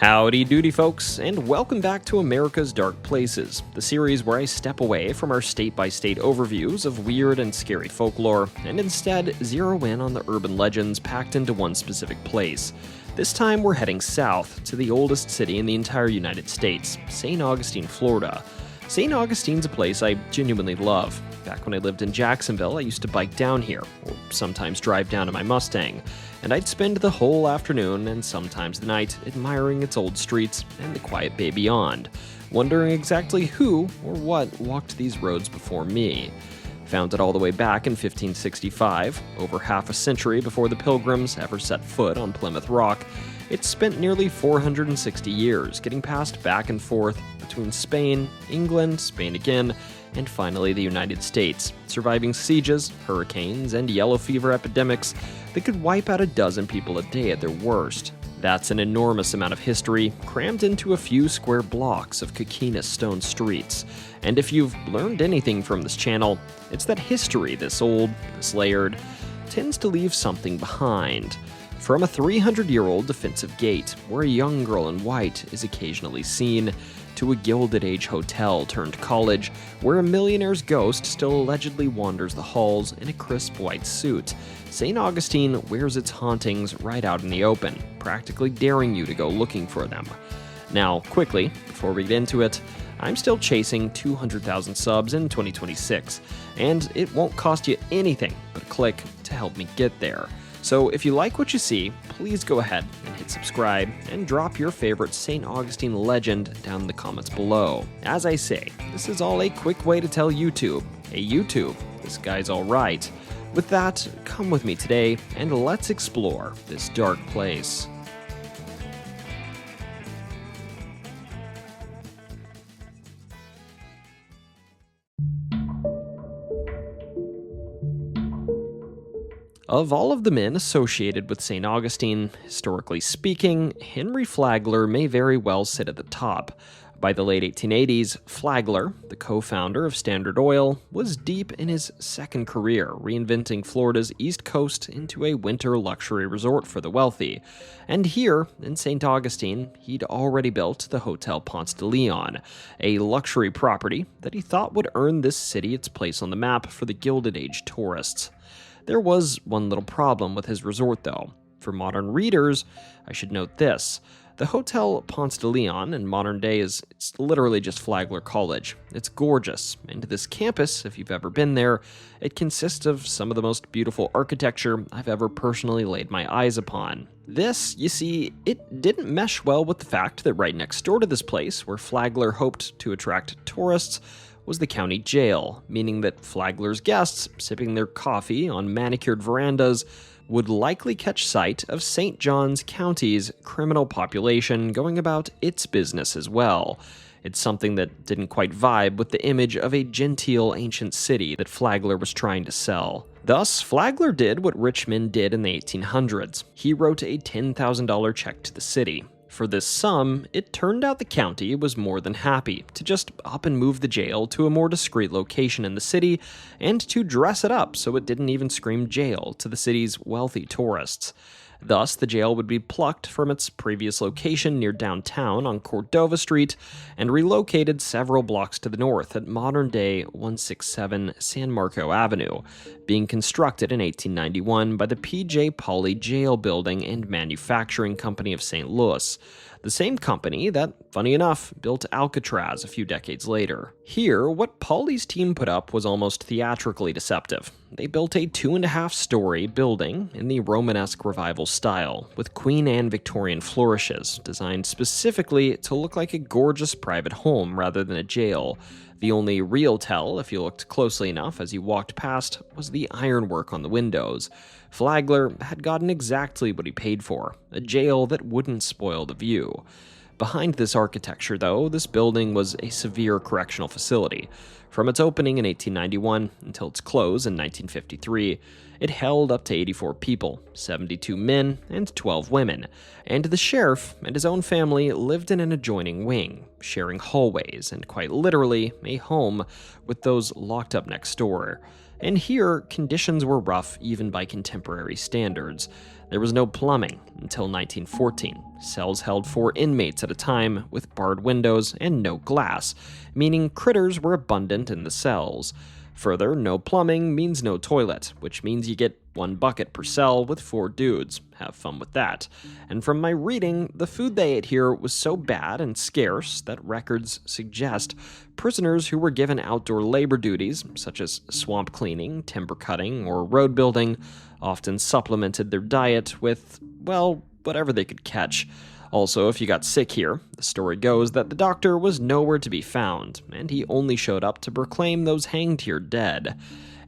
Howdy doody folks, and welcome back to America's Dark Places, the series where I step away from our state-by-state overviews of weird and scary folklore, and instead zero in on the urban legends packed into one specific place. This time we're heading south, to the oldest city in the entire United States, St. Augustine, Florida. St. Augustine's a place I genuinely love. Back when I lived in Jacksonville, I used to bike down here, or sometimes drive down in my Mustang, and I'd spend the whole afternoon and sometimes the night admiring its old streets and the quiet bay beyond, wondering exactly who or what walked these roads before me. Founded all the way back in 1565, over half a century before the Pilgrims ever set foot on Plymouth Rock, it's spent nearly 460 years getting passed back and forth between Spain, England, Spain again, and finally the United States, surviving sieges, hurricanes, and yellow fever epidemics that could wipe out a dozen people a day at their worst. That's an enormous amount of history crammed into a few square blocks of coquina stone streets. And if you've learned anything from this channel, it's that history this old, this layered, tends to leave something behind. From a 300-year-old defensive gate, where a young girl in white is occasionally seen, to a Gilded Age hotel turned college, where a millionaire's ghost still allegedly wanders the halls in a crisp white suit, St. Augustine wears its hauntings right out in the open, practically daring you to go looking for them. Now, quickly, before we get into it, I'm still chasing 200,000 subs in 2026, and it won't cost you anything but a click to help me get there. So if you like what you see, please go ahead and hit subscribe and drop your favorite St. Augustine legend down in the comments below. As I say, this is all a quick way to tell YouTube, hey YouTube, this guy's alright. With that, come with me today and let's explore this dark place. Of all of the men associated with St. Augustine, historically speaking, Henry Flagler may very well sit at the top. By the late 1880s, Flagler, the co-founder of Standard Oil, was deep in his second career, reinventing Florida's East Coast into a winter luxury resort for the wealthy. And here, in St. Augustine, he'd already built the Hotel Ponce de Leon, a luxury property that he thought would earn this city its place on the map for the Gilded Age tourists. There was one little problem with his resort, though. For modern readers, I should note this. The Hotel Ponce de Leon in modern day it's literally just Flagler College. It's gorgeous, and this campus, if you've ever been there, it consists of some of the most beautiful architecture I've ever personally laid my eyes upon. This, you see, it didn't mesh well with the fact that right next door to this place, where Flagler hoped to attract tourists, was the county jail, meaning that Flagler's guests, sipping their coffee on manicured verandas, would likely catch sight of St. Johns County's criminal population going about its business as well. It's something that didn't quite vibe with the image of a genteel ancient city that Flagler was trying to sell. Thus, Flagler did what rich men did in the 1800s. He wrote a $10,000 check to the city. For this sum, it turned out the county was more than happy to just up and move the jail to a more discreet location in the city and to dress it up so it didn't even scream jail to the city's wealthy tourists. Thus, the jail would be plucked from its previous location near downtown on Cordova Street and relocated several blocks to the north at modern-day 167 San Marco Avenue, being constructed in 1891 by the P.J. Pauley Jail Building and Manufacturing Company of St. Louis, the same company that, funny enough, built Alcatraz a few decades later. Here, what Pauley's team put up was almost theatrically deceptive. They built a 2.5-story building in the Romanesque Revival style, with Queen Anne Victorian flourishes, designed specifically to look like a gorgeous private home rather than a jail. The only real tell, if you looked closely enough as you walked past, was the ironwork on the windows. Flagler had gotten exactly what he paid for, a jail that wouldn't spoil the view. Behind this architecture, though, this building was a severe correctional facility. From its opening in 1891 until its close in 1953, it held up to 84 people, 72 men and 12 women, and the sheriff and his own family lived in an adjoining wing, sharing hallways and quite literally a home with those locked up next door. And here, conditions were rough even by contemporary standards. There was no plumbing until 1914. Cells held 4 inmates at a time, with barred windows and no glass, meaning critters were abundant in the cells. Further, no plumbing means no toilet, which means you get 1 bucket per cell with 4 dudes. Have fun with that. And from my reading, the food they ate here was so bad and scarce that records suggest prisoners who were given outdoor labor duties, such as swamp cleaning, timber cutting, or road building, often supplemented their diet with, well, whatever they could catch. Also, if you got sick here, the story goes that the doctor was nowhere to be found, and he only showed up to proclaim those hanged here dead.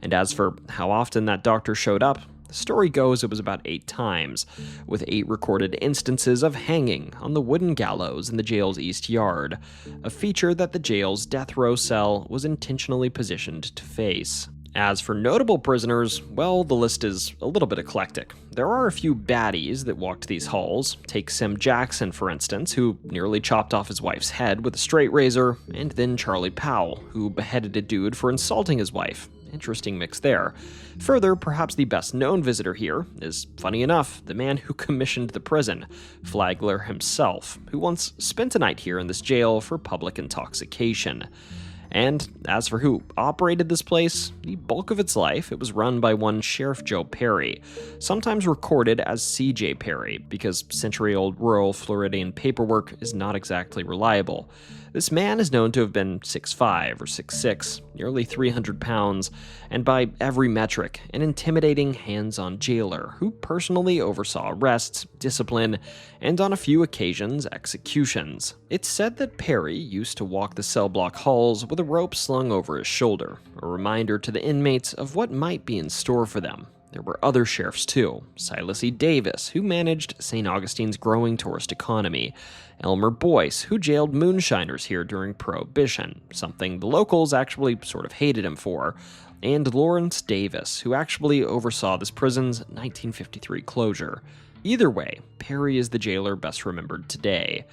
And as for how often that doctor showed up, the story goes it was about 8 times, with 8 recorded instances of hanging on the wooden gallows in the jail's east yard, a feature that the jail's death row cell was intentionally positioned to face. As for notable prisoners, well, the list is a little bit eclectic. There are a few baddies that walked these halls. Take Sim Jackson, for instance, who nearly chopped off his wife's head with a straight razor, and then Charlie Powell, who beheaded a dude for insulting his wife. Interesting mix there. Further, perhaps the best known visitor here is, funny enough, the man who commissioned the prison, Flagler himself, who once spent a night here in this jail for public intoxication. And as for who operated this place, the bulk of its life, it was run by one Sheriff Joe Perry, sometimes recorded as C.J. Perry, because century-old rural Floridian paperwork is not exactly reliable. This man is known to have been 6'5" or 6'6", nearly 300 pounds, and by every metric, an intimidating hands-on jailer who personally oversaw arrests, discipline, and on a few occasions, executions. It's said that Perry used to walk the cell block halls with a rope slung over his shoulder, a reminder to the inmates of what might be in store for them. There were other sheriffs too, Silas E. Davis, who managed St. Augustine's growing tourist economy, Elmer Boyce, who jailed moonshiners here during Prohibition, something the locals actually sort of hated him for, and Lawrence Davis, who actually oversaw this prison's 1953 closure. Either way, Perry is the jailer best remembered today.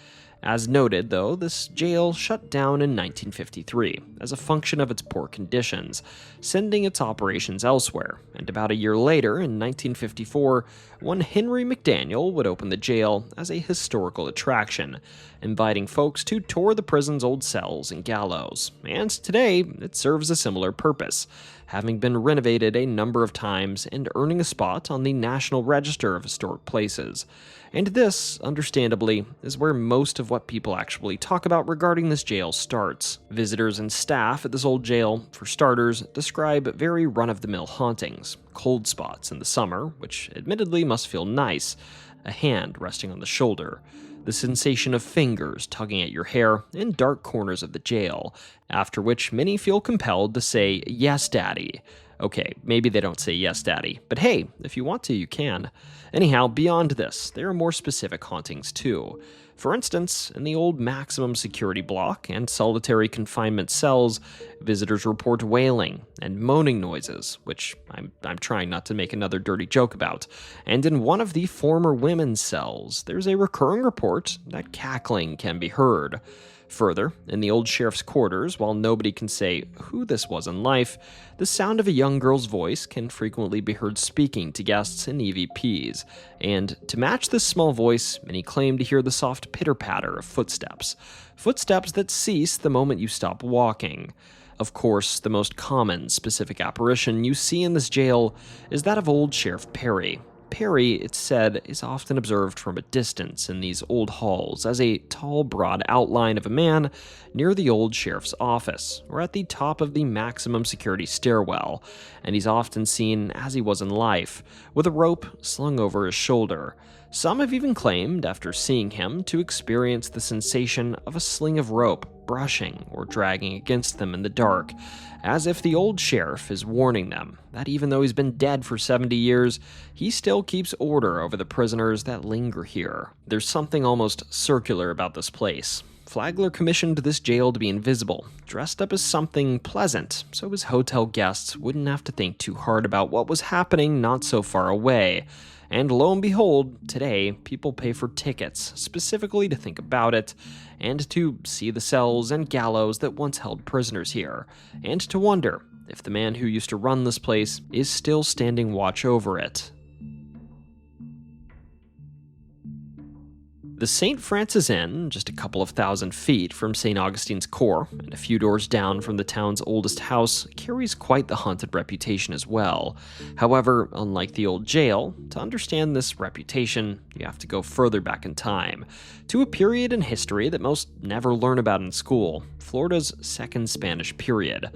As noted, though, this jail shut down in 1953 as a function of its poor conditions, sending its operations elsewhere, and about a year later, in 1954, one Henry McDaniel would open the jail as a historical attraction, inviting folks to tour the prison's old cells and gallows, and today it serves a similar purpose, having been renovated a number of times and earning a spot on the National Register of Historic Places. And this, understandably, is where most of what people actually talk about regarding this jail starts. Visitors and staff at this old jail, for starters, describe very run-of-the-mill hauntings, cold spots in the summer, which admittedly must feel nice, a hand resting on the shoulder, the sensation of fingers tugging at your hair in dark corners of the jail, after which many feel compelled to say, "Yes, Daddy." Okay, maybe they don't say "Yes, Daddy," but hey, if you want to, you can. Anyhow, beyond this, there are more specific hauntings too. For instance, in the old maximum security block and solitary confinement cells, visitors report wailing and moaning noises, which I'm trying not to make another dirty joke about. And in one of the former women's cells, there's a recurring report that cackling can be heard. Further, in the old sheriff's quarters, while nobody can say who this was in life, the sound of a young girl's voice can frequently be heard speaking to guests and EVPs, and to match this small voice, many claim to hear the soft pitter-patter of footsteps that cease the moment you stop walking. Of course, the most common specific apparition you see in this jail is that of old Sheriff Perry. Perry, it's said, is often observed from a distance in these old halls as a tall, broad outline of a man near the old sheriff's office, or at the top of the maximum security stairwell, and he's often seen as he was in life, with a rope slung over his shoulder. Some have even claimed, after seeing him, to experience the sensation of a sling of rope brushing or dragging against them in the dark, as if the old sheriff is warning them that even though he's been dead for 70 years, he still keeps order over the prisoners that linger here. There's something almost circular about this place. Flagler commissioned this jail to be invisible, dressed up as something pleasant, so his hotel guests wouldn't have to think too hard about what was happening not so far away. And lo and behold, today, people pay for tickets, specifically to think about it, and to see the cells and gallows that once held prisoners here, and to wonder, if the man who used to run this place is still standing watch over it. The St. Francis Inn, just a couple of thousand feet from St. Augustine's core and a few doors down from the town's oldest house, carries quite the haunted reputation as well. However, unlike the old jail, to understand this reputation, you have to go further back in time, to a period in history that most never learn about in school, Florida's Second Spanish period.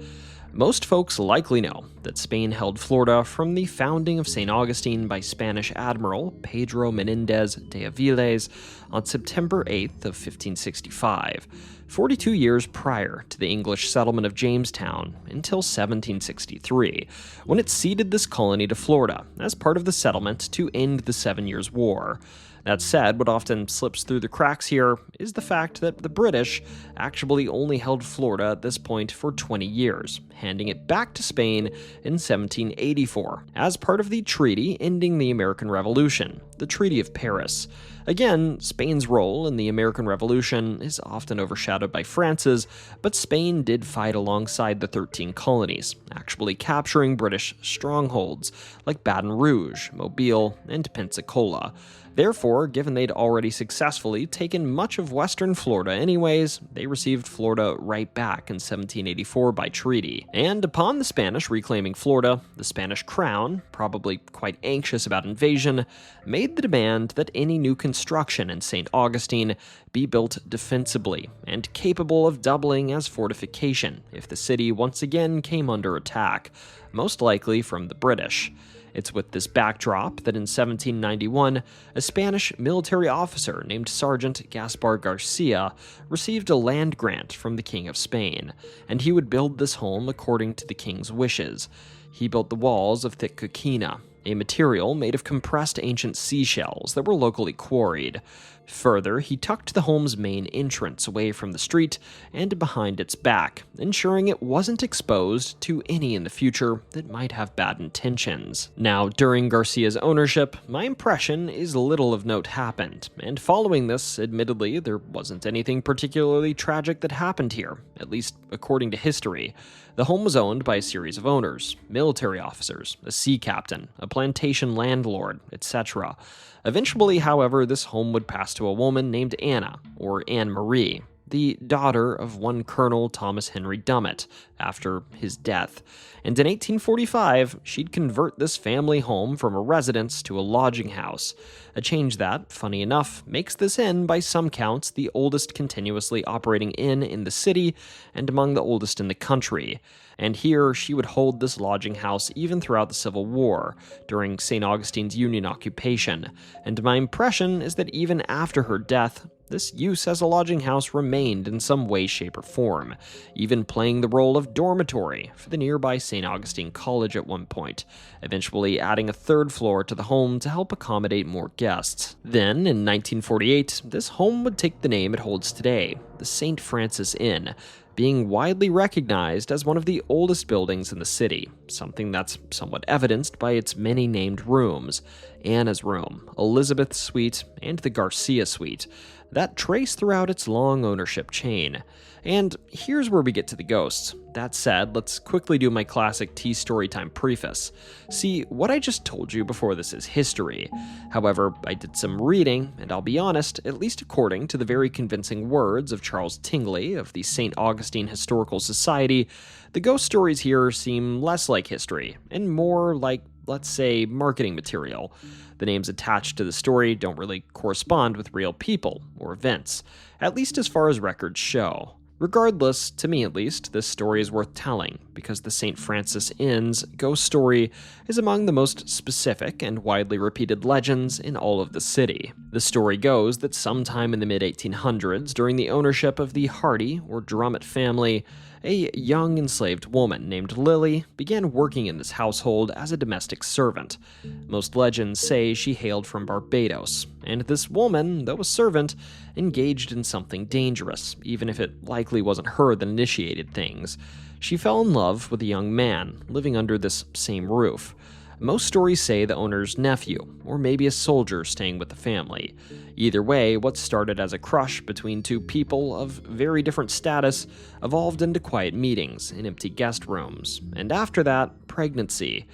Most folks likely know that Spain held Florida from the founding of St. Augustine by Spanish Admiral Pedro Menéndez de Avilés on September 8th of 1565, 42 years prior to the English settlement of Jamestown until 1763, when it ceded this colony to Florida as part of the settlement to end the 7 Years' War. That said, what often slips through the cracks here is the fact that the British actually only held Florida at this point for 20 years, handing it back to Spain in 1784, as part of the treaty ending the American Revolution, the Treaty of Paris. Again, Spain's role in the American Revolution is often overshadowed by France's, but Spain did fight alongside the 13 colonies, actually capturing British strongholds like Baton Rouge, Mobile, and Pensacola. Therefore, given they'd already successfully taken much of western Florida anyways, they received Florida right back in 1784 by treaty. And upon the Spanish reclaiming Florida, the Spanish crown, probably quite anxious about invasion, made the demand that any new construction in St. Augustine be built defensibly and capable of doubling as fortification if the city once again came under attack, most likely from the British. It's with this backdrop that in 1791, a Spanish military officer named Sergeant Gaspar Garcia received a land grant from the King of Spain, and he would build this home according to the king's wishes. He built the walls of thick coquina, a material made of compressed ancient seashells that were locally quarried. Further, he tucked the home's main entrance away from the street and behind its back, ensuring it wasn't exposed to any in the future that might have bad intentions. Now, during Garcia's ownership, my impression is little of note happened, and following this, admittedly, there wasn't anything particularly tragic that happened here, at least according to history. The home was owned by a series of owners, military officers, a sea captain, a plantation landlord, etc. Eventually, however, this home would pass to a woman named Anna, or Anne Marie, the daughter of one Colonel Thomas Henry Dummett, after his death. And in 1845, she'd convert this family home from a residence to a lodging house, a change that, funny enough, makes this inn, by some counts, the oldest continuously operating inn in the city and among the oldest in the country. And here, she would hold this lodging house even throughout the Civil War, during St. Augustine's Union occupation, and my impression is that even after her death, this use as a lodging house remained in some way, shape, or form, even playing the role of dormitory for the nearby St. Augustine College at one point, eventually adding a third floor to the home to help accommodate more guests. Then, in 1948, this home would take the name it holds today, the St. Francis Inn, being widely recognized as one of the oldest buildings in the city, something that's somewhat evidenced by its many named rooms: Anna's room, Elizabeth's suite, and the Garcia suite, that trace throughout its long ownership chain. And here's where we get to the ghosts. That said, let's quickly do my classic Storytime preface. See, what I just told you before this is history. However, I did some reading, and I'll be honest, at least according to the very convincing words of Charles Tingley of the St. Augustine Historical Society, the ghost stories here seem less like history, and more like, let's say, marketing material. The names attached to the story don't really correspond with real people or events, at least as far as records show. Regardless, to me at least, this story is worth telling, because the St. Francis Inn's ghost story is among the most specific and widely repeated legends in all of the city. The story goes that sometime in the mid-1800s, during the ownership of the Hardy or Drummett family, a young enslaved woman named Lily began working in this household as a domestic servant. Most legends say she hailed from Barbados, and this woman, though a servant, engaged in something dangerous, even if it likely wasn't her that initiated things. She fell in love with a young man living under this same roof. Most stories say the owner's nephew, or maybe a soldier staying with the family. Either way, what started as a crush between two people of very different status evolved into quiet meetings in empty guest rooms, and after that, pregnancy.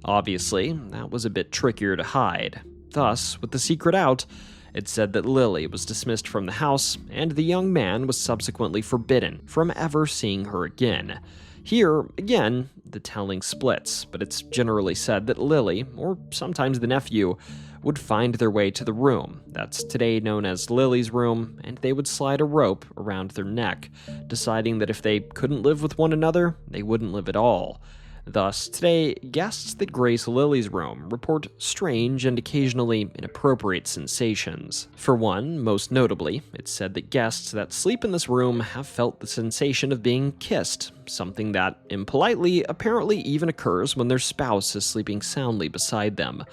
Obviously, that was a bit trickier to hide. Thus, with the secret out, it said that Lily was dismissed from the house, and the young man was subsequently forbidden from ever seeing her again. Here, again, the telling splits, but it's generally said that Lily, or sometimes the nephew, would find their way to the room that's today known as Lily's room, and they would slide a rope around their neck, deciding that if they couldn't live with one another, they wouldn't live at all. Thus, today, guests that grace Lily's room report strange and occasionally inappropriate sensations. For one, most notably, it's said that guests that sleep in this room have felt the sensation of being kissed, something that, impolitely, apparently even occurs when their spouse is sleeping soundly beside them.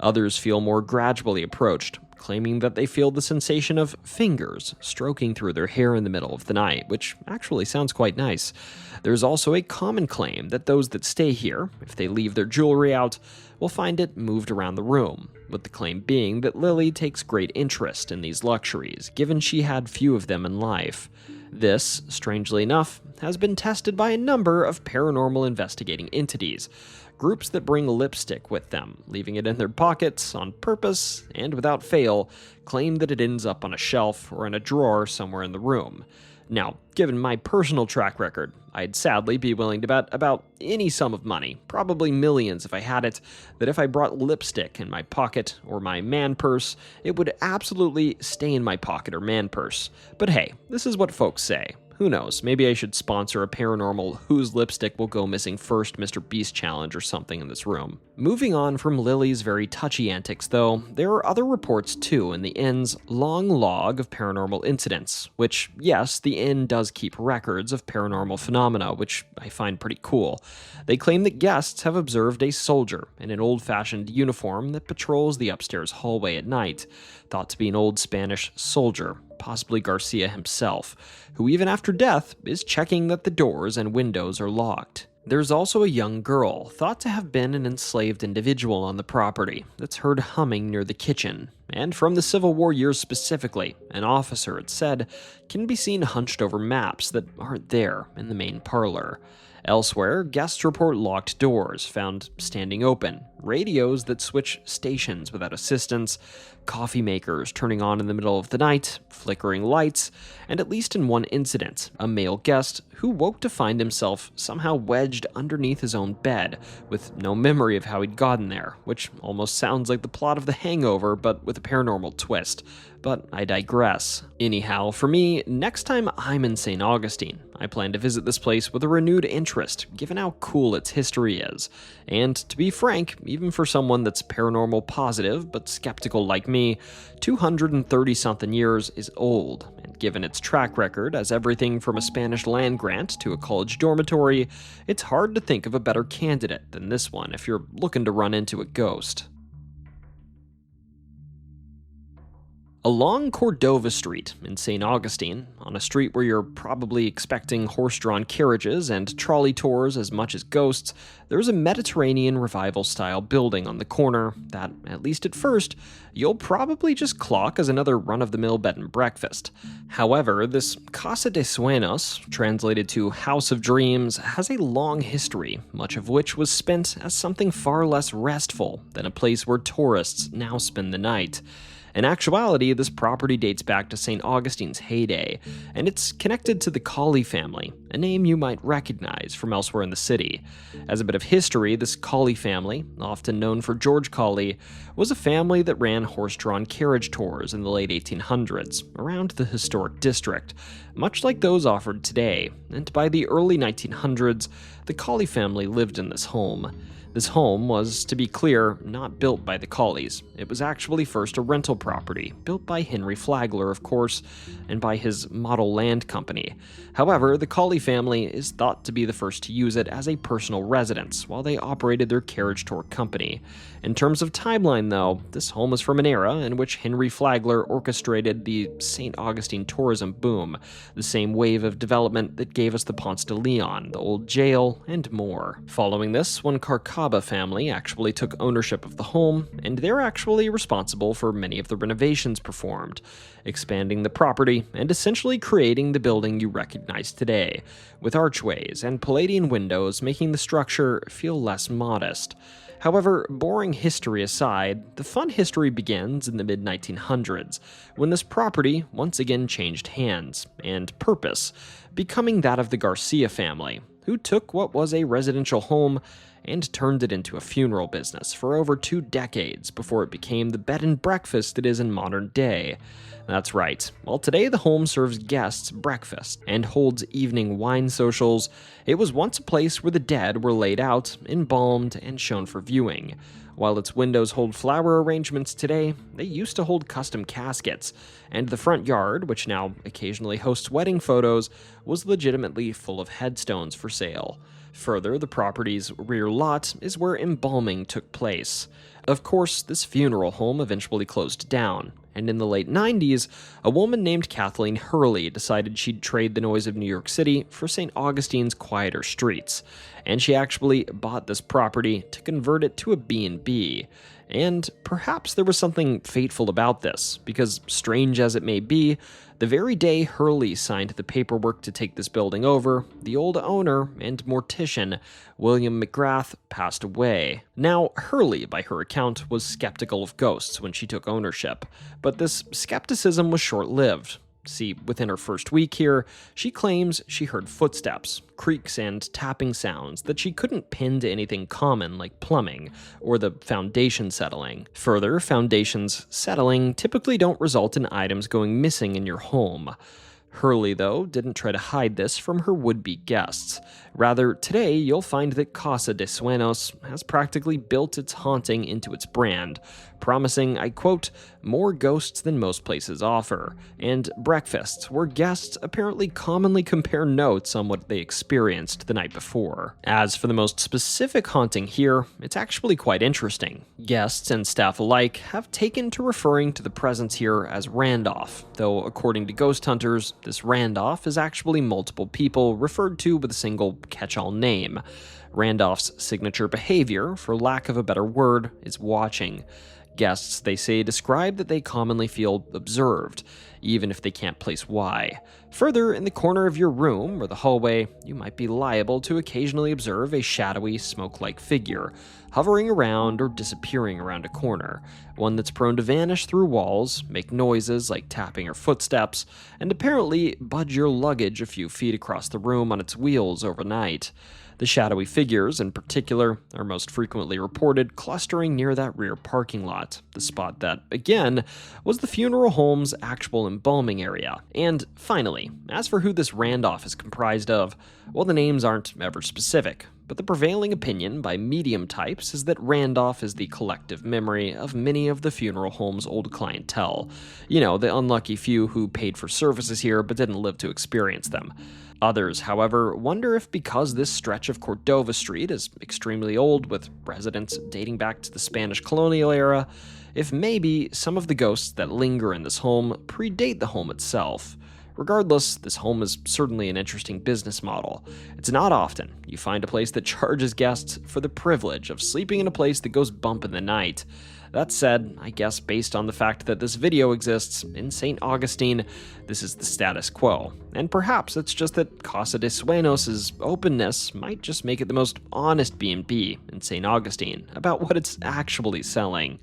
Others feel more gradually approached, claiming that they feel the sensation of fingers stroking through their hair in the middle of the night, which actually sounds quite nice. There's also a common claim that those that stay here, if they leave their jewelry out, will find it moved around the room, with the claim being that Lily takes great interest in these luxuries, given she had few of them in life. This, strangely enough, has been tested by a number of paranormal investigating entities, groups that bring lipstick with them, leaving it in their pockets on purpose, and without fail, claim that it ends up on a shelf or in a drawer somewhere in the room. Now, given my personal track record, I'd sadly be willing to bet about any sum of money, probably millions if I had it, that if I brought lipstick in my pocket or my man purse, it would absolutely stay in my pocket or man purse. But hey, this is what folks say. Who knows, maybe I should sponsor a paranormal whose lipstick will go missing first Mr. Beast challenge or something in this room. Moving on from Lily's very touchy antics though, there are other reports too in the inn's long log of paranormal incidents, which, yes, the inn does keep records of paranormal phenomena, which I find pretty cool. They claim that guests have observed a soldier in an old-fashioned uniform that patrols the upstairs hallway at night, thought to be an old Spanish soldier, possibly Garcia himself, who even after death is checking that the doors and windows are locked. There's also a young girl, thought to have been an enslaved individual on the property, that's heard humming near the kitchen. And from the Civil War years specifically, an officer, it said, can be seen hunched over maps that aren't there in the main parlor. Elsewhere, guests report locked doors found standing open, radios that switch stations without assistance, coffee makers turning on in the middle of the night, flickering lights, and at least in one incident, a male guest who woke to find himself somehow wedged underneath his own bed, with no memory of how he'd gotten there, which almost sounds like the plot of The Hangover, but with a paranormal twist. But I digress. Anyhow, for me, next time I'm in St. Augustine, I plan to visit this place with a renewed interest, given how cool its history is. And to be frank, even for someone that's paranormal positive but skeptical like me, 230-something years is old, and given its track record as everything from a Spanish land grant to a college dormitory, it's hard to think of a better candidate than this one if you're looking to run into a ghost. Along Cordova Street in St. Augustine, on a street where you're probably expecting horse-drawn carriages and trolley tours as much as ghosts, there's a Mediterranean Revival-style building on the corner that, at least at first, you'll probably just clock as another run-of-the-mill bed and breakfast. However, this Casa de Buenos, translated to House of Dreams, has a long history, much of which was spent as something far less restful than a place where tourists now spend the night. In actuality, this property dates back to St. Augustine's heyday, and it's connected to the Colley family, a name you might recognize from elsewhere in the city. As a bit of history, this Colley family, often known for George Colley, was a family that ran horse-drawn carriage tours in the late 1800s around the historic district, much like those offered today, and by the early 1900s, the Colley family lived in this home. This home was, to be clear, not built by the Colleys. It was actually first a rental property, built by Henry Flagler, of course, and by his Model Land Company. However, the Colley family is thought to be the first to use it as a personal residence while they operated their carriage tour company. In terms of timeline, though, this home is from an era in which Henry Flagler orchestrated the St. Augustine tourism boom, the same wave of development that gave us the Ponce de Leon, the old jail, and more. Following this, when Carcassonne Caba family actually took ownership of the home, and they're actually responsible for many of the renovations performed, expanding the property and essentially creating the building you recognize today, with archways and Palladian windows making the structure feel less modest. However, boring history aside, the fun history begins in the mid-1900s, when this property once again changed hands and purpose, becoming that of the Garcia family, who took what was a residential home and turned it into a funeral business for over 2 decades before it became the bed and breakfast it is in modern day. That's right, while today the home serves guests breakfast and holds evening wine socials, it was once a place where the dead were laid out, embalmed, and shown for viewing. While its windows hold flower arrangements today, they used to hold custom caskets, and the front yard, which now occasionally hosts wedding photos, was legitimately full of headstones for sale. Further, the property's rear lot is where embalming took place. Of course, this funeral home eventually closed down, and in the late 90s, a woman named Kathleen Hurley decided she'd trade the noise of New York City for St. Augustine's quieter streets, and she actually bought this property to convert it to a B&B. And perhaps there was something fateful about this, because strange as it may be, the very day Hurley signed the paperwork to take this building over, the old owner and mortician, William McGrath, passed away. Now, Hurley, by her account, was skeptical of ghosts when she took ownership, but this skepticism was short-lived. See, within her first week here, she claims she heard footsteps, creaks, and tapping sounds that she couldn't pin to anything common like plumbing or the foundation settling. Further, foundations settling typically don't result in items going missing in your home. Hurley, though, didn't try to hide this from her would-be guests. Rather, today you'll find that Casa de Buenos has practically built its haunting into its brand, promising, I quote, more ghosts than most places offer, and breakfasts where guests apparently commonly compare notes on what they experienced the night before. As for the most specific haunting here, it's actually quite interesting. Guests and staff alike have taken to referring to the presence here as Randolph, though according to ghost hunters, this Randolph is actually multiple people referred to with a single catch-all name. Randolph's signature behavior, for lack of a better word, is watching. Guests, they say, describe that they commonly feel observed, even if they can't place why. Further, in the corner of your room or the hallway, you might be liable to occasionally observe a shadowy, smoke-like figure, hovering around or disappearing around a corner, one that's prone to vanish through walls, make noises like tapping or footsteps, and apparently budge your luggage a few feet across the room on its wheels overnight. The shadowy figures, in particular, are most frequently reported clustering near that rear parking lot, the spot that, again, was the funeral home's actual embalming area. And finally, as for who this Randolph is comprised of, well, the names aren't ever specific, but the prevailing opinion by medium types is that Randolph is the collective memory of many of the funeral home's old clientele. You know, the unlucky few who paid for services here but didn't live to experience them. Others, however, wonder if because this stretch of Cordova Street is extremely old, with residents dating back to the Spanish colonial era, if maybe some of the ghosts that linger in this home predate the home itself. Regardless, this home is certainly an interesting business model. It's not often you find a place that charges guests for the privilege of sleeping in a place that goes bump in the night. That said, I guess based on the fact that this video exists in St. Augustine, this is the status quo. And perhaps it's just that Casa de Buenos' openness might just make it the most honest B&B in St. Augustine about what it's actually selling.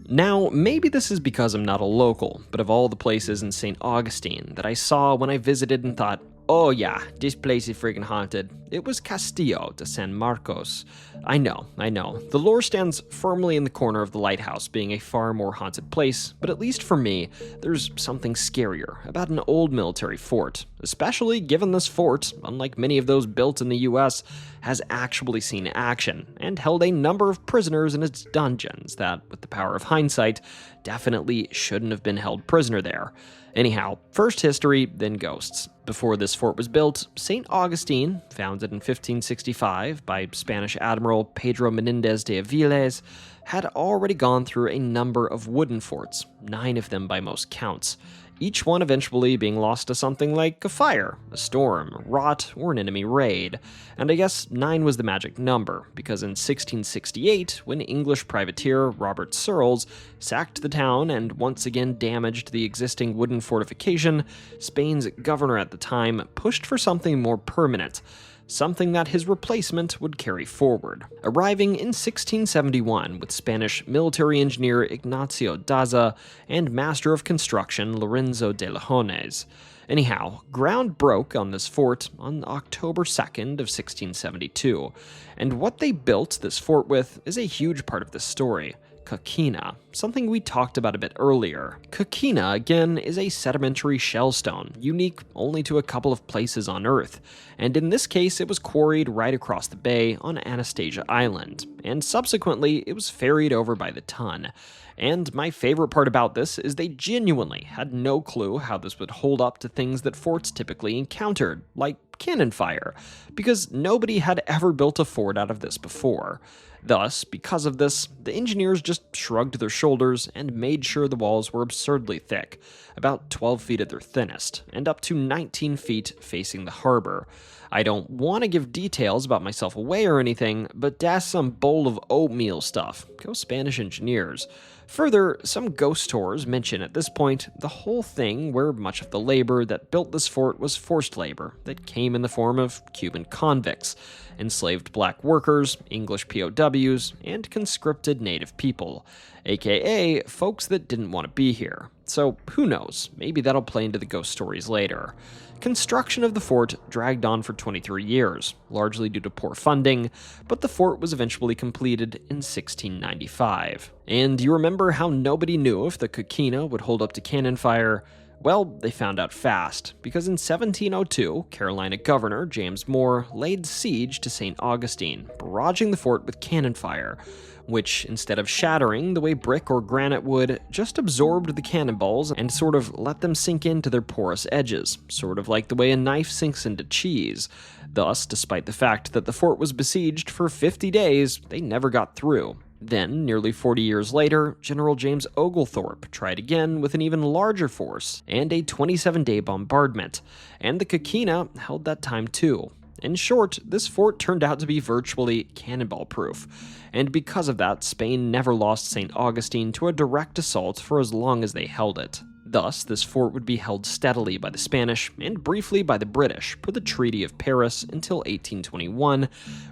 Now, maybe this is because I'm not a local, but of all the places in St. Augustine that I saw when I visited and thought, oh yeah, this place is friggin' haunted, it was Castillo de San Marcos. I know. The lore stands firmly in the corner of the lighthouse being a far more haunted place, but at least for me, there's something scarier about an old military fort, especially given this fort, unlike many of those built in the US, has actually seen action, and held a number of prisoners in its dungeons that, with the power of hindsight, definitely shouldn't have been held prisoner there. Anyhow, first history, then ghosts. Before this fort was built, St. Augustine, founded in 1565 by Spanish Admiral Pedro Menendez de Aviles, had already gone through a number of wooden forts, 9 of them by most counts. each one eventually being lost to something like a fire, a storm, rot, or an enemy raid. And I guess 9 was the magic number, because in 1668, when English privateer Robert Searles sacked the town and once again damaged the existing wooden fortification, Spain's governor at the time pushed for something more permanent, something that his replacement would carry forward, arriving in 1671 with Spanish military engineer Ignacio Daza and master of construction Lorenzo de Lajones. Anyhow, ground broke on this fort on October 2nd of 1672, and what they built this fort with is a huge part of this story. Coquina, something we talked about a bit earlier. Coquina, again, is a sedimentary shellstone, unique only to a couple of places on Earth, and in this case it was quarried right across the bay on Anastasia Island, and subsequently it was ferried over by the ton. And my favorite part about this is they genuinely had no clue how this would hold up to things that forts typically encountered, like cannon fire, because nobody had ever built a fort out of this before. Thus, because of this, the engineers just shrugged their shoulders and made sure the walls were absurdly thick, about 12 feet at their thinnest, and up to 19 feet facing the harbor. I don't want to give details about myself away or anything, but that's some bowl of oatmeal stuff. Go Spanish engineers. Further, some ghost tours mention at this point the whole thing where much of the labor that built this fort was forced labor that came in the form of Cuban convicts, enslaved black workers, English POWs, and conscripted native people, aka folks that didn't want to be here. So who knows, maybe that'll play into the ghost stories later. Construction of the fort dragged on for 23 years, largely due to poor funding, but the fort was eventually completed in 1695. And you remember how nobody knew if the Coquina would hold up to cannon fire? Well, they found out fast, because in 1702, Carolina Governor James Moore laid siege to St. Augustine, barraging the fort with cannon fire, which, instead of shattering the way brick or granite would, just absorbed the cannonballs and sort of let them sink into their porous edges, sort of like the way a knife sinks into cheese. Thus, despite the fact that the fort was besieged for 50 days, they never got through. Then, nearly 40 years later, General James Oglethorpe tried again with an even larger force and a 27-day bombardment, and the Coquina held that time too. In short, this fort turned out to be virtually cannonball-proof, and because of that, Spain never lost St. Augustine to a direct assault for as long as they held it. Thus, this fort would be held steadily by the Spanish and briefly by the British per the Treaty of Paris until 1821,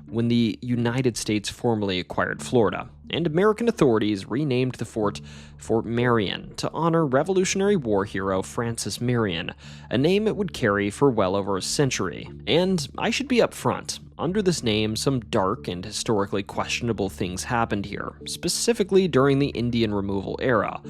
when the United States formally acquired Florida, and American authorities renamed the fort Fort Marion to honor Revolutionary War hero Francis Marion, a name it would carry for well over a century. And I should be upfront, under this name, some dark and historically questionable things happened here, specifically during the Indian removal era.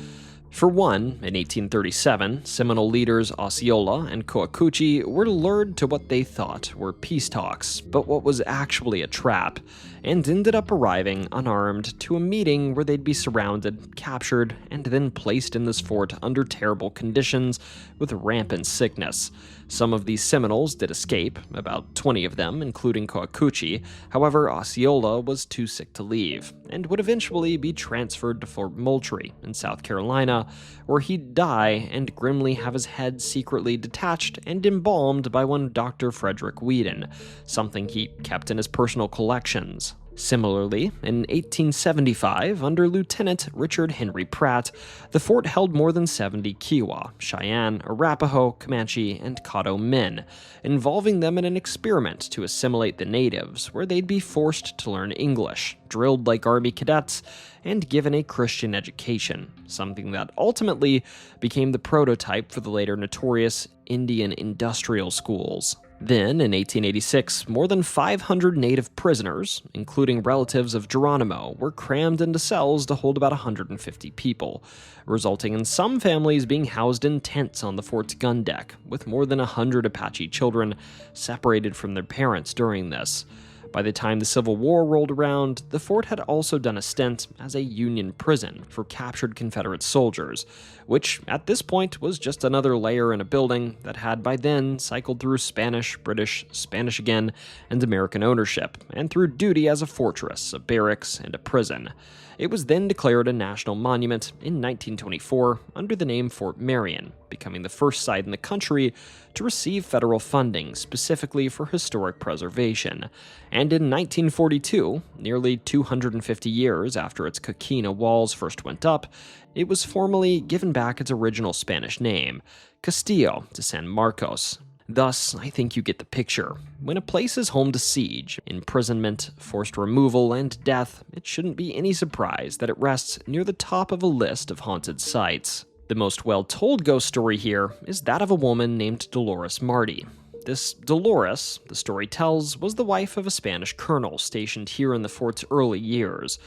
For one, in 1837, Seminole leaders Osceola and Coacuchi were lured to what they thought were peace talks, but what was actually a trap, and ended up arriving unarmed to a meeting where they'd be surrounded, captured, and then placed in this fort under terrible conditions with rampant sickness. Some of these Seminoles did escape, about 20 of them, including Coacuchi. However, Osceola was too sick to leave, and would eventually be transferred to Fort Moultrie in South Carolina, where he'd die and grimly have his head secretly detached and embalmed by one Dr. Frederick Whedon, something he kept in his personal collections. Similarly, in 1875, under Lieutenant Richard Henry Pratt, the fort held more than 70 Kiowa, Cheyenne, Arapaho, Comanche, and Caddo men, involving them in an experiment to assimilate the natives, where they'd be forced to learn English, drilled like Army cadets, and given a Christian education, something that ultimately became the prototype for the later notorious Indian industrial schools. Then, in 1886, more than 500 native prisoners, including relatives of Geronimo, were crammed into cells to hold about 150 people, resulting in some families being housed in tents on the fort's gun deck, with more than 100 Apache children separated from their parents during this. By the time the Civil War rolled around, the fort had also done a stint as a Union prison for captured Confederate soldiers, which at this point was just another layer in a building that had by then cycled through Spanish, British, Spanish again, and American ownership, and through duty as a fortress, a barracks, and a prison. It was then declared a national monument in 1924 under the name Fort Marion, becoming the first site in the country to receive federal funding specifically for historic preservation. And in 1942, nearly 250 years after its coquina walls first went up, it was formally given back its original Spanish name, Castillo de San Marcos. Thus, I think you get the picture. When a place is home to siege, imprisonment, forced removal, and death, it shouldn't be any surprise that it rests near the top of a list of haunted sites. The most well-told ghost story here is that of a woman named Dolores Marty. This Dolores, the story tells, was the wife of a Spanish colonel stationed here in the fort's early years.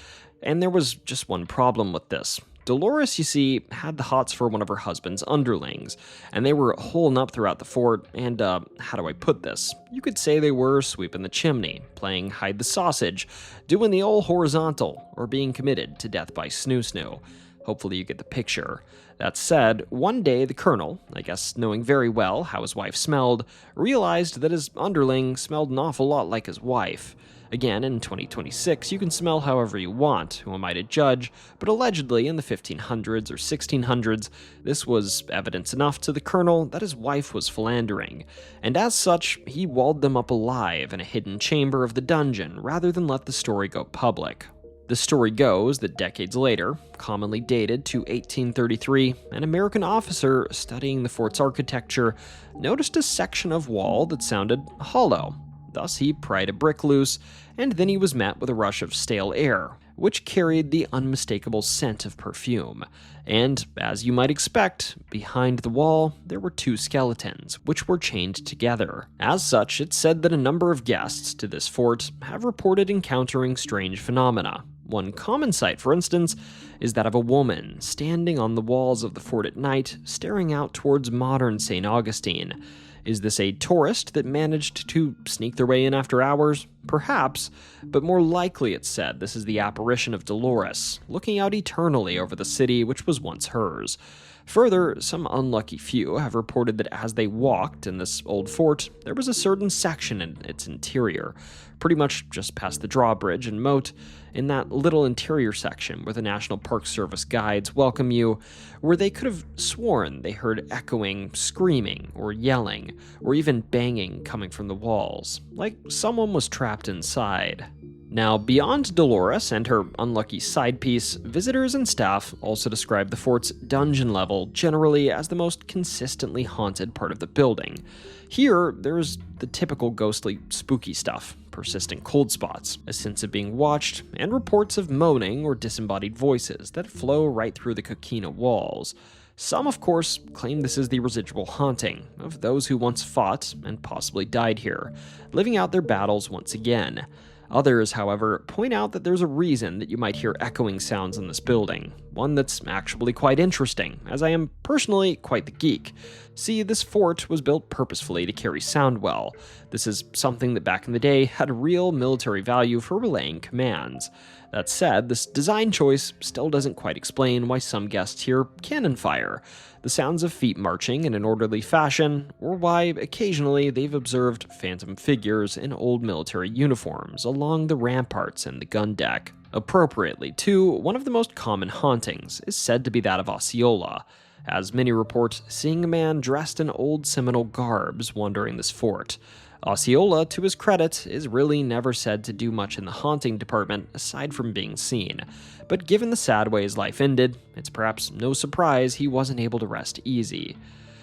And there was just one problem with this. Dolores, you see, had the hots for one of her husband's underlings, and they were holing up throughout the fort, and, how do I put this? You could say they were sweeping the chimney, playing hide the sausage, doing the old horizontal, or being committed to death by snoo-snoo. Hopefully you get the picture. That said, one day the colonel, I guess knowing very well how his wife smelled, realized that his underling smelled an awful lot like his wife. Again, in 2026, you can smell however you want, who am I to judge, but allegedly in the 1500s or 1600s, this was evidence enough to the colonel that his wife was philandering, and as such, he walled them up alive in a hidden chamber of the dungeon rather than let the story go public. The story goes that decades later, commonly dated to 1833, an American officer studying the fort's architecture noticed a section of wall that sounded hollow. Thus, he pried a brick loose, and then he was met with a rush of stale air, which carried the unmistakable scent of perfume. And, as you might expect, behind the wall, there were two skeletons, which were chained together. As such, it's said that a number of guests to this fort have reported encountering strange phenomena. One common sight, for instance, is that of a woman standing on the walls of the fort at night, staring out towards modern St. Augustine. Is this a tourist that managed to sneak their way in after hours? Perhaps, but more likely it's said this is the apparition of Dolores, looking out eternally over the city which was once hers. Further, some unlucky few have reported that as they walked in this old fort, there was a certain section in its interior, pretty much just past the drawbridge and moat, in that little interior section where the National Park Service guides welcome you, where they could have sworn they heard echoing, screaming, or yelling, or even banging coming from the walls, like someone was trapped inside. Now, beyond Dolores and her unlucky side piece, visitors and staff also describe the fort's dungeon level generally as the most consistently haunted part of the building. Here, there's the typical ghostly, spooky stuff, persistent cold spots, a sense of being watched, and reports of moaning or disembodied voices that flow right through the coquina walls. Some, of course, claim this is the residual haunting of those who once fought and possibly died here, living out their battles once again. Others, however, point out that there's a reason that you might hear echoing sounds in this building, one that's actually quite interesting, as I am personally quite the geek. See, this fort was built purposefully to carry sound well. This is something that back in the day had real military value for relaying commands. That said, this design choice still doesn't quite explain why some guests hear cannon fire, the sounds of feet marching in an orderly fashion, or why occasionally they've observed phantom figures in old military uniforms along the ramparts and the gun deck. Appropriately, too, one of the most common hauntings is said to be that of Osceola, as many report seeing a man dressed in old Seminole garbs wandering this fort. Osceola, to his credit, is really never said to do much in the haunting department aside from being seen, but given the sad way his life ended, it's perhaps no surprise he wasn't able to rest easy.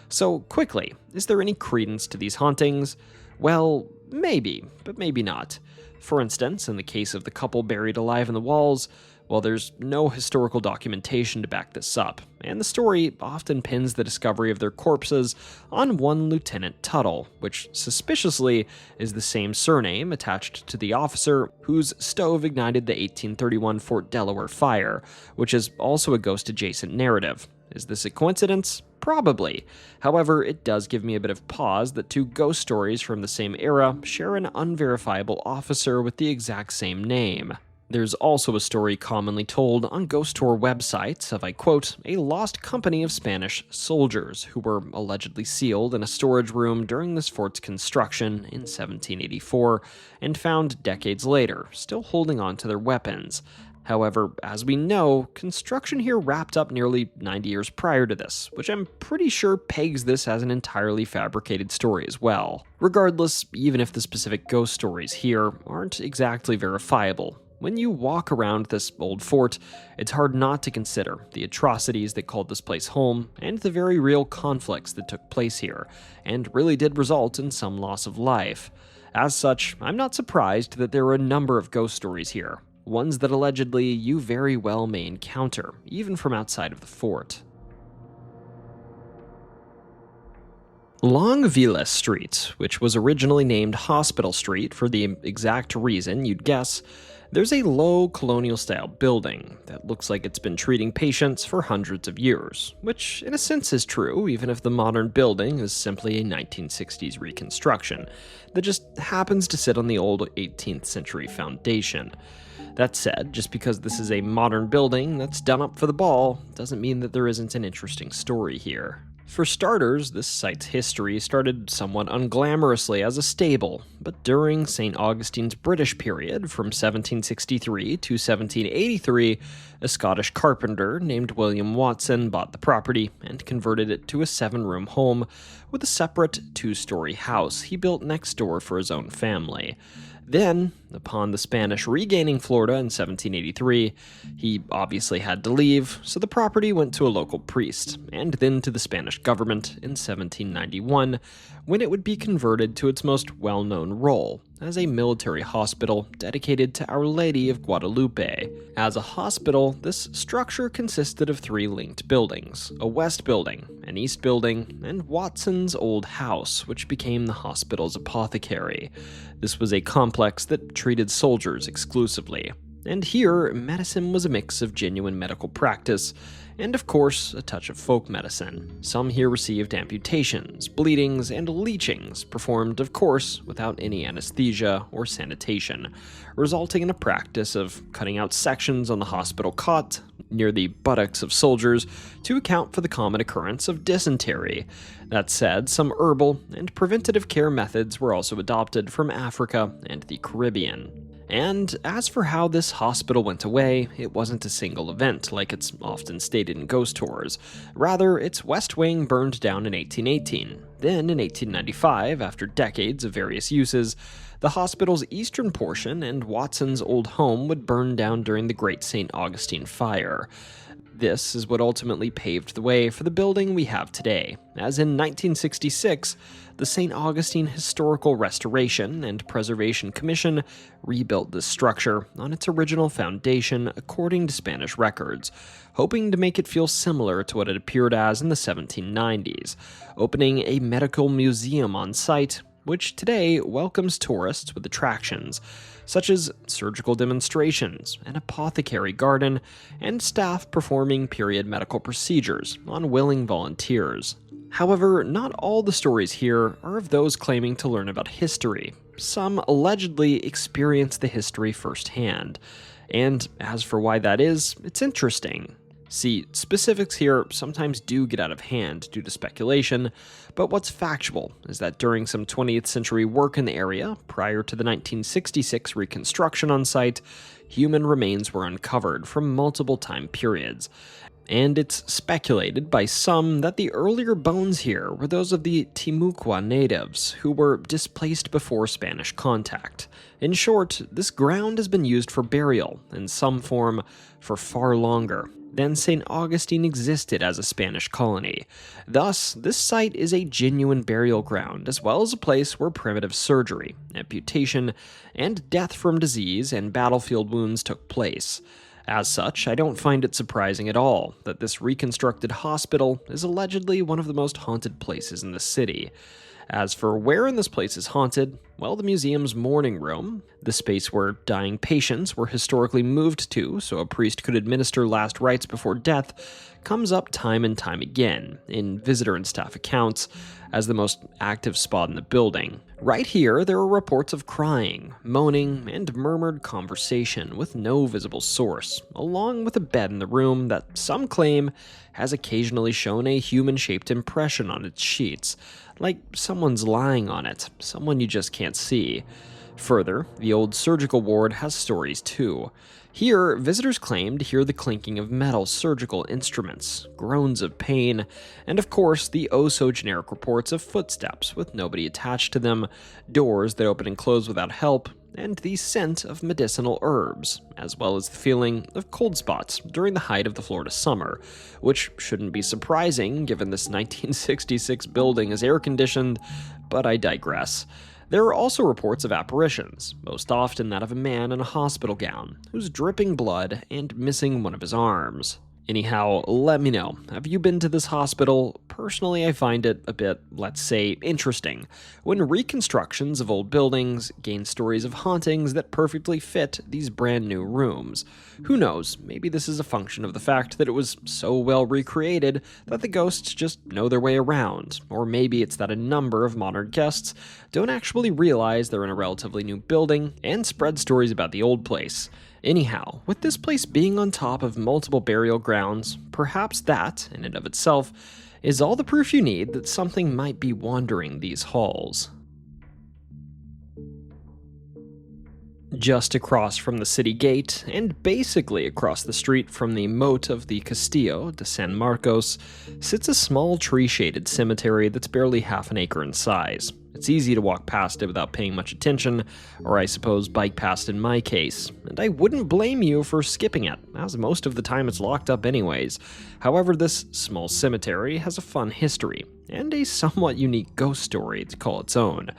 So, quickly, is there any credence to these hauntings? Well, maybe, but maybe not. For instance, in the case of the couple buried alive in the walls, well, there's no historical documentation to back this up, and the story often pins the discovery of their corpses on one Lieutenant Tuttle, which suspiciously is the same surname attached to the officer whose stove ignited the 1831 Fort Delaware fire, which is also a ghost-adjacent narrative. Is this a coincidence? Probably. However, it does give me a bit of pause that two ghost stories from the same era share an unverifiable officer with the exact same name. There's also a story commonly told on ghost tour websites of, I quote, a lost company of Spanish soldiers who were allegedly sealed in a storage room during this fort's construction in 1784 and found decades later, still holding on to their weapons. However, as we know, construction here wrapped up nearly 90 years prior to this, which I'm pretty sure pegs this as an entirely fabricated story as well. Regardless, even if the specific ghost stories here aren't exactly verifiable, when you walk around this old fort, it's hard not to consider the atrocities that called this place home and the very real conflicts that took place here, and really did result in some loss of life. As such, I'm not surprised that there were a number of ghost stories here, ones that allegedly you very well may encounter, even from outside of the fort. Longville Street, which was originally named Hospital Street for the exact reason you'd guess, there's a low colonial-style building that looks like it's been treating patients for hundreds of years, which in a sense is true, even if the modern building is simply a 1960s reconstruction that just happens to sit on the old 18th century foundation. That said, just because this is a modern building that's done up for the ball, doesn't mean that there isn't an interesting story here. For starters, this site's history started somewhat unglamorously as a stable, but during St. Augustine's British period, from 1763 to 1783, a Scottish carpenter named William Watson bought the property and converted it to a 7-room home with a separate 2-story house he built next door for his own family. Then, upon the Spanish regaining Florida in 1783, he obviously had to leave, so the property went to a local priest, and then to the Spanish government in 1791, when it would be converted to its most well-known role as a military hospital dedicated to Our Lady of Guadalupe. As a hospital, this structure consisted of 3 linked buildings: a west building, an east building, and Watson's old house, which became the hospital's apothecary. This was a complex that treated soldiers exclusively. And here, medicine was a mix of genuine medical practice and, of course, a touch of folk medicine. Some here received amputations, bleedings, and leechings, performed, of course, without any anesthesia or sanitation, resulting in a practice of cutting out sections on the hospital cot near the buttocks of soldiers to account for the common occurrence of dysentery. That said, some herbal and preventative care methods were also adopted from Africa and the Caribbean. And as for how this hospital went away, it wasn't a single event like it's often stated in ghost tours. Rather, its west wing burned down in 1818. Then, in 1895, after decades of various uses, the hospital's eastern portion and Watson's old home would burn down during the Great St. Augustine Fire. This is what ultimately paved the way for the building we have today, as in 1966, the St. Augustine Historical Restoration and Preservation Commission rebuilt this structure on its original foundation according to Spanish records, hoping to make it feel similar to what it appeared as in the 1790s, opening a medical museum on site, which today welcomes tourists with attractions such as surgical demonstrations, an apothecary garden, and staff performing period medical procedures on willing volunteers. However, not all the stories here are of those claiming to learn about history. Some allegedly experience the history firsthand. And as for why that is, it's interesting. See, specifics here sometimes do get out of hand due to speculation, but what's factual is that during some 20th century work in the area, prior to the 1966 reconstruction on site, human remains were uncovered from multiple time periods. And it's speculated by some that the earlier bones here were those of the Timucua natives, who were displaced before Spanish contact. In short, this ground has been used for burial, in some form, for far longer than St. Augustine existed as a Spanish colony. Thus, this site is a genuine burial ground, as well as a place where primitive surgery, amputation, and death from disease and battlefield wounds took place. As such, I don't find it surprising at all that this reconstructed hospital is allegedly one of the most haunted places in the city. As for where in this place is haunted, well, the museum's mourning room, the space where dying patients were historically moved to so a priest could administer last rites before death, comes up time and time again in visitor and staff accounts as the most active spot in the building. Right here, there are reports of crying, moaning, and murmured conversation with no visible source, along with a bed in the room that some claim has occasionally shown a human-shaped impression on its sheets, like someone's lying on it, someone you just can't see. Further, the old surgical ward has stories too. Here, visitors claim to hear the clinking of metal surgical instruments, groans of pain, and of course the oh-so-generic reports of footsteps with nobody attached to them, doors that open and close without help, and the scent of medicinal herbs, as well as the feeling of cold spots during the height of the Florida summer, which shouldn't be surprising given this 1966 building is air-conditioned, but I digress. There are also reports of apparitions, most often that of a man in a hospital gown, who's dripping blood and missing one of his arms. Anyhow, let me know, have you been to this hospital? Personally, I find it a bit, let's say, interesting, when reconstructions of old buildings gain stories of hauntings that perfectly fit these brand new rooms. Who knows, maybe this is a function of the fact that it was so well recreated that the ghosts just know their way around, or maybe it's that a number of modern guests don't actually realize they're in a relatively new building and spread stories about the old place. Anyhow, with this place being on top of multiple burial grounds, perhaps that, in and of itself, is all the proof you need that something might be wandering these halls. Just across from the city gate, and basically across the street from the moat of the Castillo de San Marcos, sits a small tree-shaded cemetery that's barely half an acre in size. It's easy to walk past it without paying much attention, or I suppose bike past in my case, and I wouldn't blame you for skipping it, as most of the time it's locked up anyways. However, this small cemetery has a fun history, and a somewhat unique ghost story to call its own.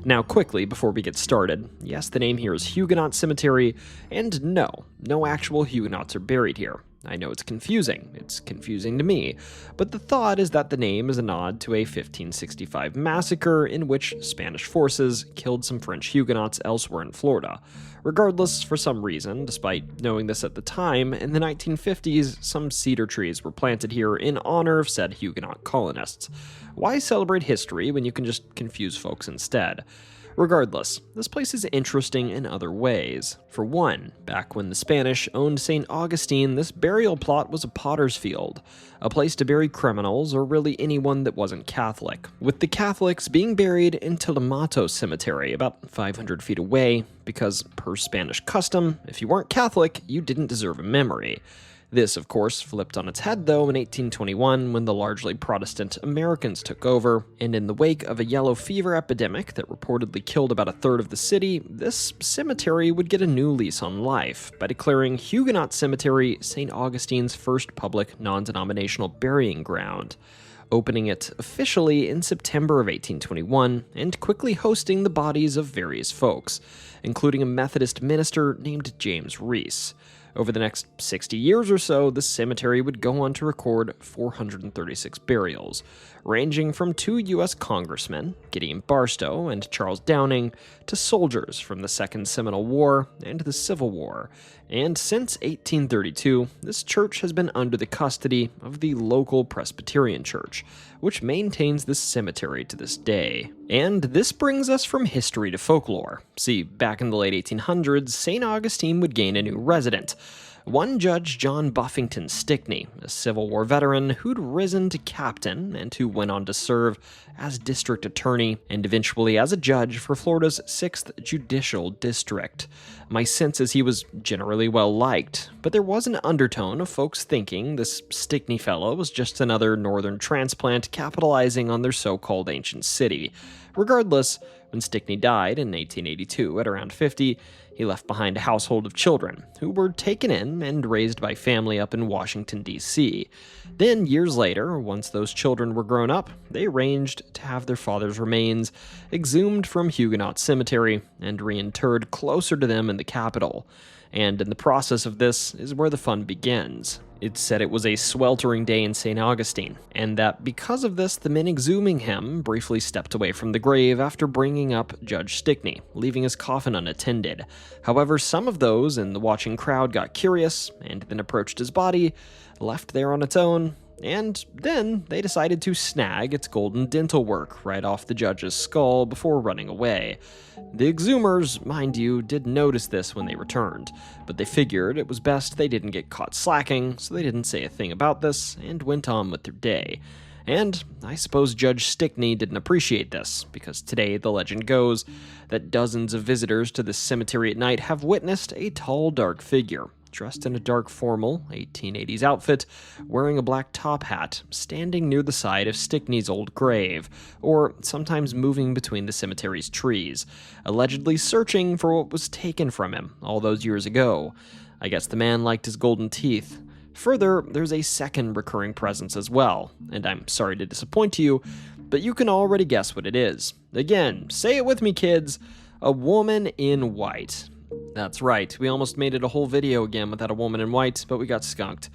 Now quickly, before we get started, yes, the name here is Huguenot Cemetery, and no actual Huguenots are buried here. I know it's confusing to me, but the thought is that the name is a nod to a 1565 massacre in which Spanish forces killed some French Huguenots elsewhere in Florida. Regardless, for some reason, despite knowing this at the time, in the 1950s, some cedar trees were planted here in honor of said Huguenot colonists. Why celebrate history when you can just confuse folks instead? Regardless, this place is interesting in other ways. For one, back when the Spanish owned St. Augustine, this burial plot was a potter's field, a place to bury criminals or really anyone that wasn't Catholic, with the Catholics being buried in Uguenot Cemetery about 500 feet away, because per Spanish custom, if you weren't Catholic, you didn't deserve a memory. This, of course, flipped on its head, though, in 1821 when the largely Protestant Americans took over, and in the wake of a yellow fever epidemic that reportedly killed about a third of the city, this cemetery would get a new lease on life by declaring Huguenot Cemetery St. Augustine's first public non-denominational burying ground, opening it officially in September of 1821 and quickly hosting the bodies of various folks, including a Methodist minister named James Reese. Over the next 60 years or so, the cemetery would go on to record 436 burials, ranging from 2 U.S. congressmen, Gideon Barstow and Charles Downing, to soldiers from the Second Seminole War and the Civil War. And since 1832, this church has been under the custody of the local Presbyterian Church, which maintains this cemetery to this day. And this brings us from history to folklore. See, back in the late 1800s, St. Augustine would gain a new resident. One Judge John Buffington Stickney, a Civil War veteran who'd risen to captain and who went on to serve as district attorney and eventually as a judge for Florida's 6th Judicial District. My sense is he was generally well liked, but there was an undertone of folks thinking this Stickney fellow was just another northern transplant capitalizing on their so-called ancient city. Regardless, when Stickney died in 1882 at around 50, he left behind a household of children who were taken in and raised by family up in Washington, D.C. Then, years later, once those children were grown up, they arranged to have their father's remains exhumed from Huguenot Cemetery and reinterred closer to them in the capital. And in the process of this is where the fun begins. It's said it was a sweltering day in St. Augustine, and that because of this, the men exhuming him briefly stepped away from the grave after bringing up Judge Stickney, leaving his coffin unattended. However, some of those in the watching crowd got curious, and then approached his body, left there on its own, and then they decided to snag its golden dental work right off the judge's skull before running away. The exhumers, mind you, did notice this when they returned, but they figured it was best they didn't get caught slacking, so they didn't say a thing about this and went on with their day. And I suppose Judge Stickney didn't appreciate this, because today the legend goes that dozens of visitors to this cemetery at night have witnessed a tall, dark figure, dressed in a dark formal 1880s outfit, wearing a black top hat, standing near the side of Stickney's old grave, or sometimes moving between the cemetery's trees, allegedly searching for what was taken from him all those years ago. I guess the man liked his golden teeth. Further, there's a second recurring presence as well, and I'm sorry to disappoint you, but you can already guess what it is. Again, say it with me, kids. A woman in white. That's right, we almost made it a whole video again without a woman in white, but we got skunked.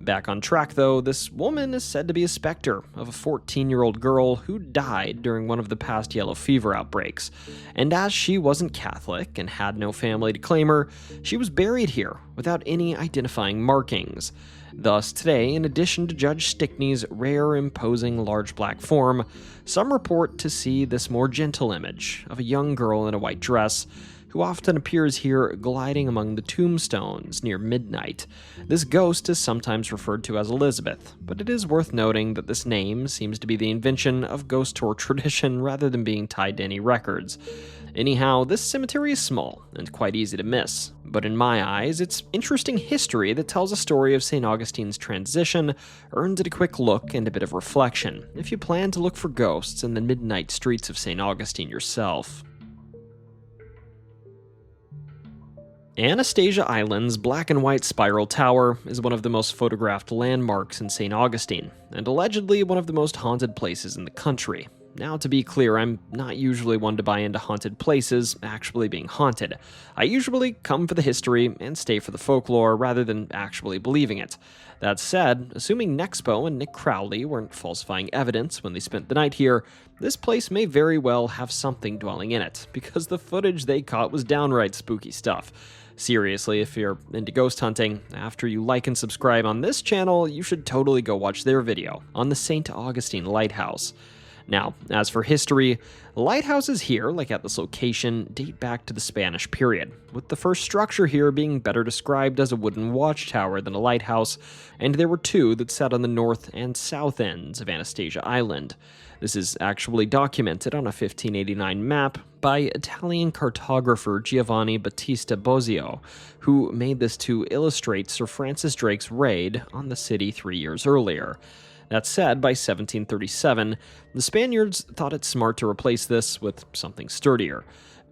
Back on track though, this woman is said to be a specter of a 14-year-old girl who died during one of the past yellow fever outbreaks. And as she wasn't Catholic and had no family to claim her, she was buried here without any identifying markings. Thus, today, in addition to Judge Stickney's rare, imposing large black form, some report to see this more gentle image of a young girl in a white dress, who often appears here gliding among the tombstones near midnight. This ghost is sometimes referred to as Elizabeth, but it is worth noting that this name seems to be the invention of ghost tour tradition rather than being tied to any records. Anyhow, this cemetery is small and quite easy to miss, but in my eyes, its interesting history that tells a story of St. Augustine's transition earns it a quick look and a bit of reflection if you plan to look for ghosts in the midnight streets of St. Augustine yourself. Anastasia Island's black and white spiral tower is one of the most photographed landmarks in St. Augustine, and allegedly one of the most haunted places in the country. Now, to be clear, I'm not usually one to buy into haunted places actually being haunted. I usually come for the history and stay for the folklore rather than actually believing it. That said, assuming Nexpo and Nick Crowley weren't falsifying evidence when they spent the night here, this place may very well have something dwelling in it, because the footage they caught was downright spooky stuff. Seriously, if you're into ghost hunting, after you like and subscribe on this channel, you should totally go watch their video on the St. Augustine Lighthouse. Now, as for history, lighthouses here, like at this location, date back to the Spanish period, with the first structure here being better described as a wooden watchtower than a lighthouse, and there were two that sat on the north and south ends of Anastasia Island. This is actually documented on a 1589 map by Italian cartographer Giovanni Battista Bosio, who made this to illustrate Sir Francis Drake's raid on the city 3 years earlier. That said, by 1737, the Spaniards thought it smart to replace this with something sturdier,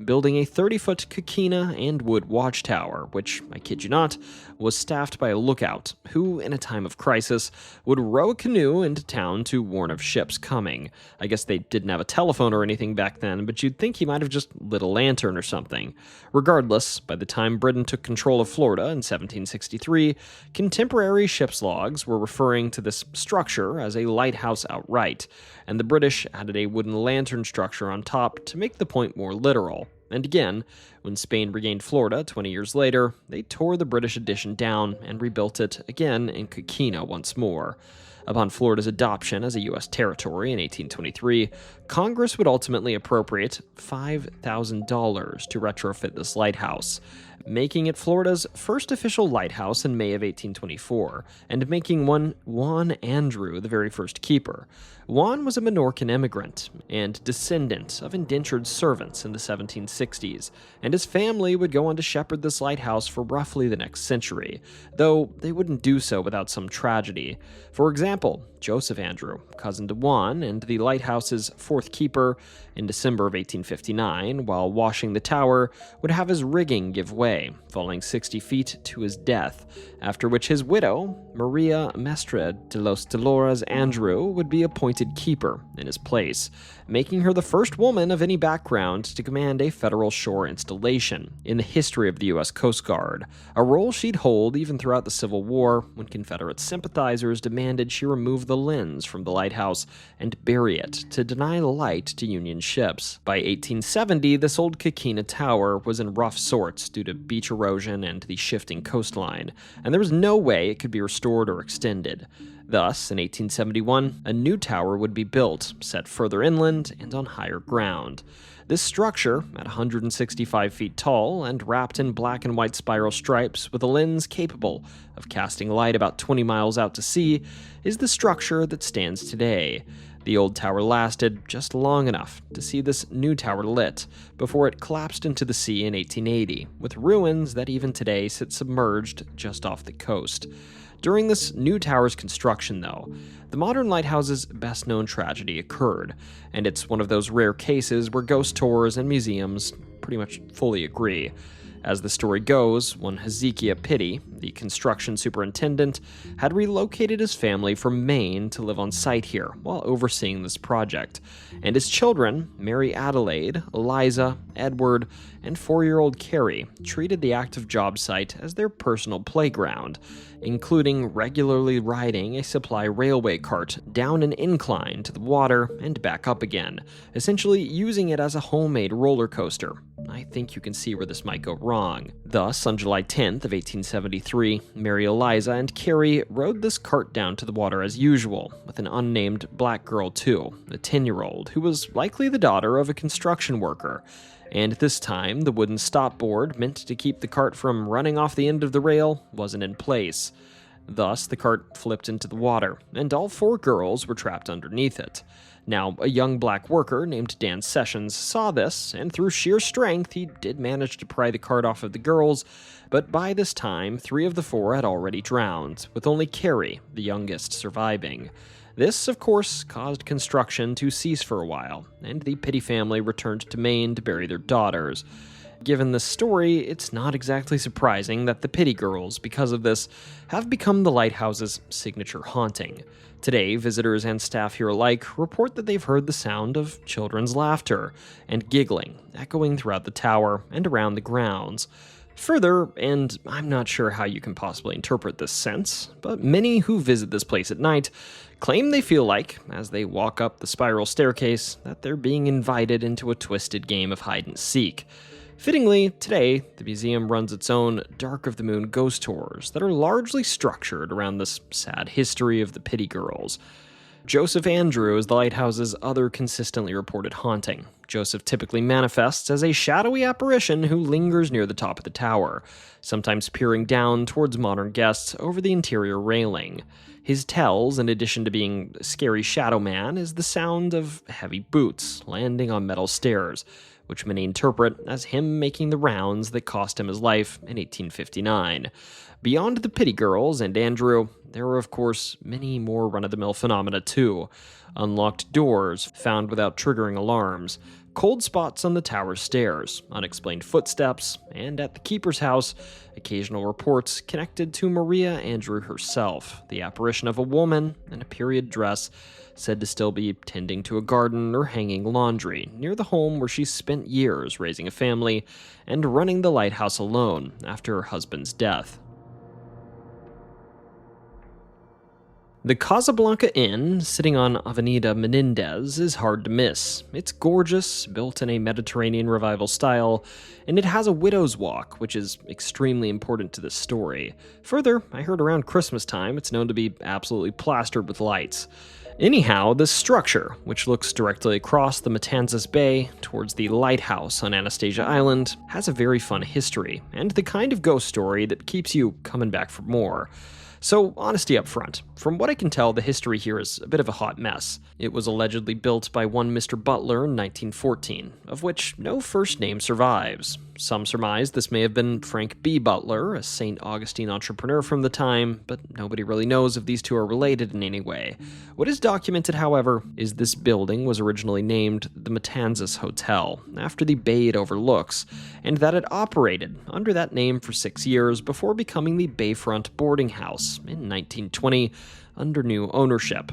building a 30-foot coquina and wood watchtower, which, I kid you not, was staffed by a lookout, who, in a time of crisis, would row a canoe into town to warn of ships coming. I guess they didn't have a telephone or anything back then, but you'd think he might have just lit a lantern or something. Regardless, by the time Britain took control of Florida in 1763, contemporary ship's logs were referring to this structure as a lighthouse outright, and the British added a wooden lantern structure on top to make the point more literal. And again, when Spain regained Florida 20 years later, they tore the British addition down and rebuilt it again in Coquina once more. Upon Florida's adoption as a U.S. territory in 1823, Congress would ultimately appropriate $5,000 to retrofit this lighthouse, making it Florida's first official lighthouse in May of 1824, and making one Juan Andrew the very first keeper. Juan was a Menorcan immigrant and descendant of indentured servants in the 1760s, and his family would go on to shepherd this lighthouse for roughly the next century, though they wouldn't do so without some tragedy. For example, Joseph Andrew, cousin to Juan and the lighthouse's fourth keeper, in December of 1859, while washing the tower, would have his rigging give way, falling 60 feet to his death, after which his widow, Maria Mestre de los Dolores Andrew, would be appointed keeper in his place, making her the first woman of any background to command a federal shore installation in the history of the U.S. Coast Guard, a role she'd hold even throughout the Civil War, when Confederate sympathizers demanded she remove the lens from the lighthouse and bury it to deny light to Union ships. By 1870, this old Coquina Tower was in rough sorts due to beach erosion and the shifting coastline, and there was no way it could be restored or extended. Thus, in 1871, a new tower would be built, set further inland and on higher ground. This structure, at 165 feet tall and wrapped in black and white spiral stripes with a lens capable of casting light about 20 miles out to sea, is the structure that stands today. The old tower lasted just long enough to see this new tower lit before it collapsed into the sea in 1880, with ruins that even today sit submerged just off the coast. During this new tower's construction, though, the modern lighthouse's best-known tragedy occurred, and it's one of those rare cases where ghost tours and museums pretty much fully agree. As the story goes, one Hezekiah Pitti, the construction superintendent, had relocated his family from Maine to live on site here while overseeing this project, and his children, Mary Adelaide, Eliza, Edward, and 4-year-old Carrie, treated the active job site as their personal playground, including regularly riding a supply railway cart down an incline to the water and back up again, essentially using it as a homemade roller coaster. I think you can see where this might go wrong. Thus, on July 10th of 1873, Mary Eliza and Carrie rode this cart down to the water as usual, with an unnamed black girl too, a 10-year-old, who was likely the daughter of a construction worker. And this time, the wooden stopboard meant to keep the cart from running off the end of the rail wasn't in place. Thus, the cart flipped into the water, and all 4 girls were trapped underneath it. Now, a young black worker named Dan Sessions saw this, and through sheer strength, he did manage to pry the cart off of the girls, but by this time, 3 of the 4 had already drowned, with only Carrie, the youngest, surviving. This, of course, caused construction to cease for a while, and the Pitti family returned to Maine to bury their daughters. Given this story, it's not exactly surprising that the Pitti girls, because of this, have become the lighthouse's signature haunting. Today, visitors and staff here alike report that they've heard the sound of children's laughter and giggling echoing throughout the tower and around the grounds. Further, and I'm not sure how you can possibly interpret this sense, but many who visit this place at night claim they feel like, as they walk up the spiral staircase, that they're being invited into a twisted game of hide and seek. Fittingly, today, the museum runs its own Dark of the Moon ghost tours that are largely structured around this sad history of the Pitti girls. Joseph Andrew is the lighthouse's other consistently reported haunting. Joseph typically manifests as a shadowy apparition who lingers near the top of the tower, sometimes peering down towards modern guests over the interior railing. His tells, in addition to being a scary shadow man, is the sound of heavy boots landing on metal stairs, which many interpret as him making the rounds that cost him his life in 1859. Beyond the Pitti girls and Andrew, there are of course many more run-of-the-mill phenomena too. Unlocked doors found without triggering alarms, cold spots on the tower stairs, unexplained footsteps, and at the keeper's house, occasional reports connected to Maria Andrew herself, the apparition of a woman in a period dress said to still be tending to a garden or hanging laundry near the home where she spent years raising a family and running the lighthouse alone after her husband's death. The Casablanca Inn, sitting on Avenida Menendez, is hard to miss. It's gorgeous, built in a Mediterranean revival style, and it has a widow's walk, which is extremely important to this story. Further, I heard around Christmas time it's known to be absolutely plastered with lights. Anyhow, this structure, which looks directly across the Matanzas Bay towards the lighthouse on Anastasia Island, has a very fun history, and the kind of ghost story that keeps you coming back for more. So, honesty up front. From what I can tell, the history here is a bit of a hot mess. It was allegedly built by one Mr. Butler in 1914, of which no first name survives. Some surmise this may have been Frank B. Butler, a St. Augustine entrepreneur from the time, but nobody really knows if these two are related in any way. What is documented, however, is this building was originally named the Matanzas Hotel, after the bay it overlooks, and that it operated under that name for 6 years before becoming the Bayfront Boarding House in 1920 under new ownership.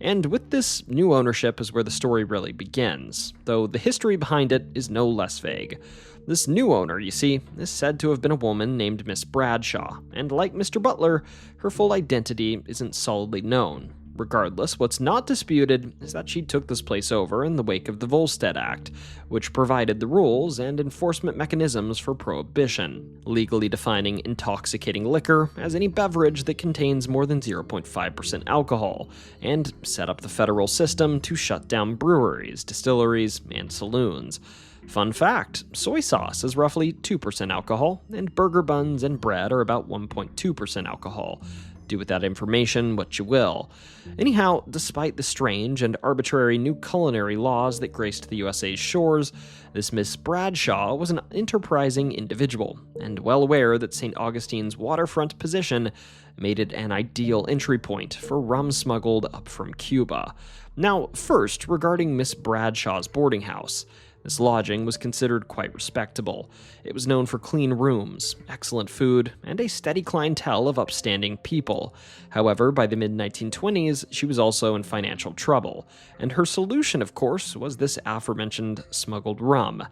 And with this new ownership is where the story really begins, though the history behind it is no less vague. This new owner, you see, is said to have been a woman named Miss Bradshaw, and like Mr. Butler, her full identity isn't solidly known. Regardless, what's not disputed is that she took this place over in the wake of the Volstead Act, which provided the rules and enforcement mechanisms for prohibition, legally defining intoxicating liquor as any beverage that contains more than 0.5% alcohol, and set up the federal system to shut down breweries, distilleries, and saloons. Fun fact, soy sauce is roughly 2% alcohol, and burger buns and bread are about 1.2% alcohol. Do with that information what you will. Anyhow, despite the strange and arbitrary new culinary laws that graced the USA's shores, this Miss Bradshaw was an enterprising individual, and well aware that St. Augustine's waterfront position made it an ideal entry point for rum smuggled up from Cuba. Now, first, regarding Miss Bradshaw's boarding house. This lodging was considered quite respectable. It was known for clean rooms, excellent food, and a steady clientele of upstanding people. However, by the mid-1920s, she was also in financial trouble, and her solution, of course, was this aforementioned smuggled rum.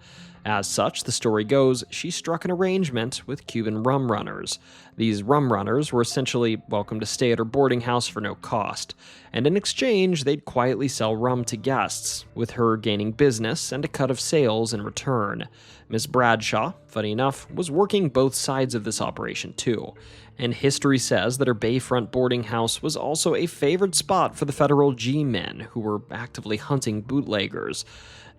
As such, the story goes, she struck an arrangement with Cuban rum runners. These rum runners were essentially welcome to stay at her boarding house for no cost, and in exchange, they'd quietly sell rum to guests, with her gaining business and a cut of sales in return. Miss Bradshaw, funny enough, was working both sides of this operation too, and history says that her bayfront boarding house was also a favored spot for the federal G-men who were actively hunting bootleggers.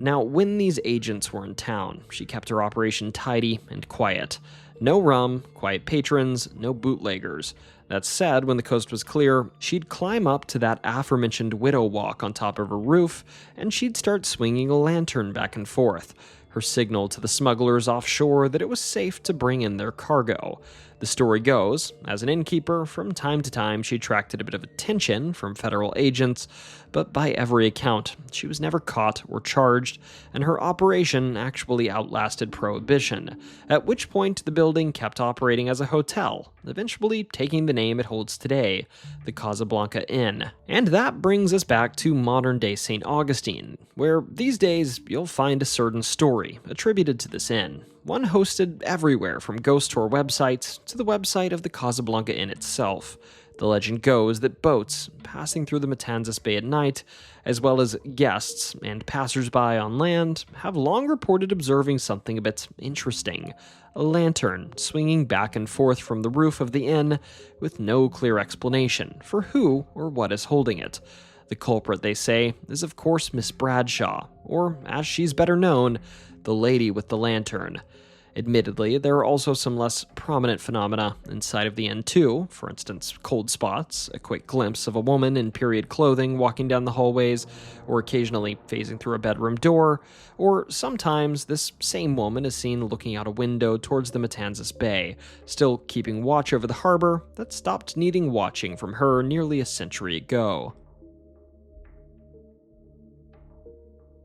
Now, when these agents were in town, she kept her operation tidy and quiet. No rum, quiet patrons, no bootleggers. That said, when the coast was clear, she'd climb up to that aforementioned widow walk on top of her roof, and she'd start swinging a lantern back and forth, her signal to the smugglers offshore that it was safe to bring in their cargo. The story goes, as an innkeeper, from time to time she attracted a bit of attention from federal agents, but by every account, she was never caught or charged, and her operation actually outlasted Prohibition, at which point the building kept operating as a hotel, eventually taking the name it holds today, the Casablanca Inn. And that brings us back to modern-day St. Augustine, where these days you'll find a certain story attributed to this inn, one hosted everywhere from ghost tour websites to the website of the Casablanca Inn itself. The legend goes that boats passing through the Matanzas Bay at night, as well as guests and passersby on land, have long reported observing something a bit interesting. A lantern swinging back and forth from the roof of the inn with no clear explanation for who or what is holding it. The culprit, they say, is of course Miss Bradshaw, or as she's better known, the lady with the lantern. Admittedly, there are also some less prominent phenomena inside of the inn too, for instance, cold spots, a quick glimpse of a woman in period clothing walking down the hallways, or occasionally phasing through a bedroom door, or sometimes this same woman is seen looking out a window towards the Matanzas Bay, still keeping watch over the harbor that stopped needing watching from her nearly a century ago.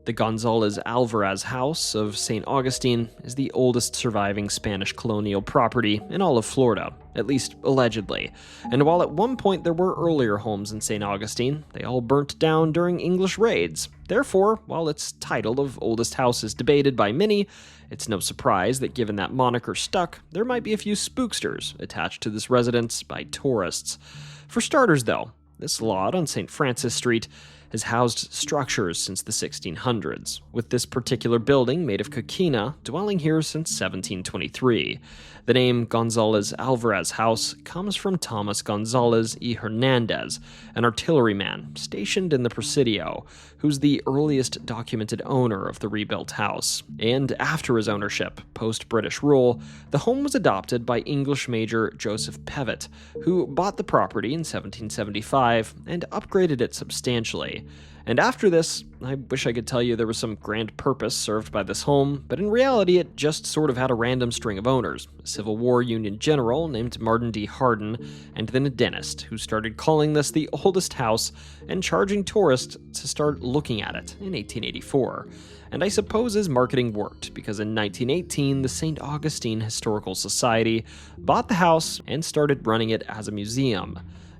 The Gonzalez Alvarez House of St. Augustine is the oldest surviving Spanish colonial property in all of Florida, at least allegedly. And while at one point there were earlier homes in St. Augustine, they all burnt down during English raids. Therefore, while its title of oldest house is debated by many, it's no surprise that given that moniker stuck, there might be a few spooksters attached to this residence by tourists. For starters, though, this lot on St. Francis Street has housed structures since the 1600s, with this particular building made of coquina dwelling here since 1723. The name Gonzalez Alvarez House comes from Thomas Gonzalez y Hernandez, an artilleryman stationed in the Presidio, who's the earliest documented owner of the rebuilt house. And after his ownership, post-British rule, the home was adopted by English Major Joseph Pevet, who bought the property in 1775 and upgraded it substantially. And after this, I wish I could tell you there was some grand purpose served by this home, but in reality it just sort of had a random string of owners, a Civil War Union general named Martin D. Hardin, and then a dentist who started calling this the oldest house and charging tourists to start looking at it in 1884. And I suppose his marketing worked, because in 1918 the St. Augustine Historical Society bought the house and started running it as a museum.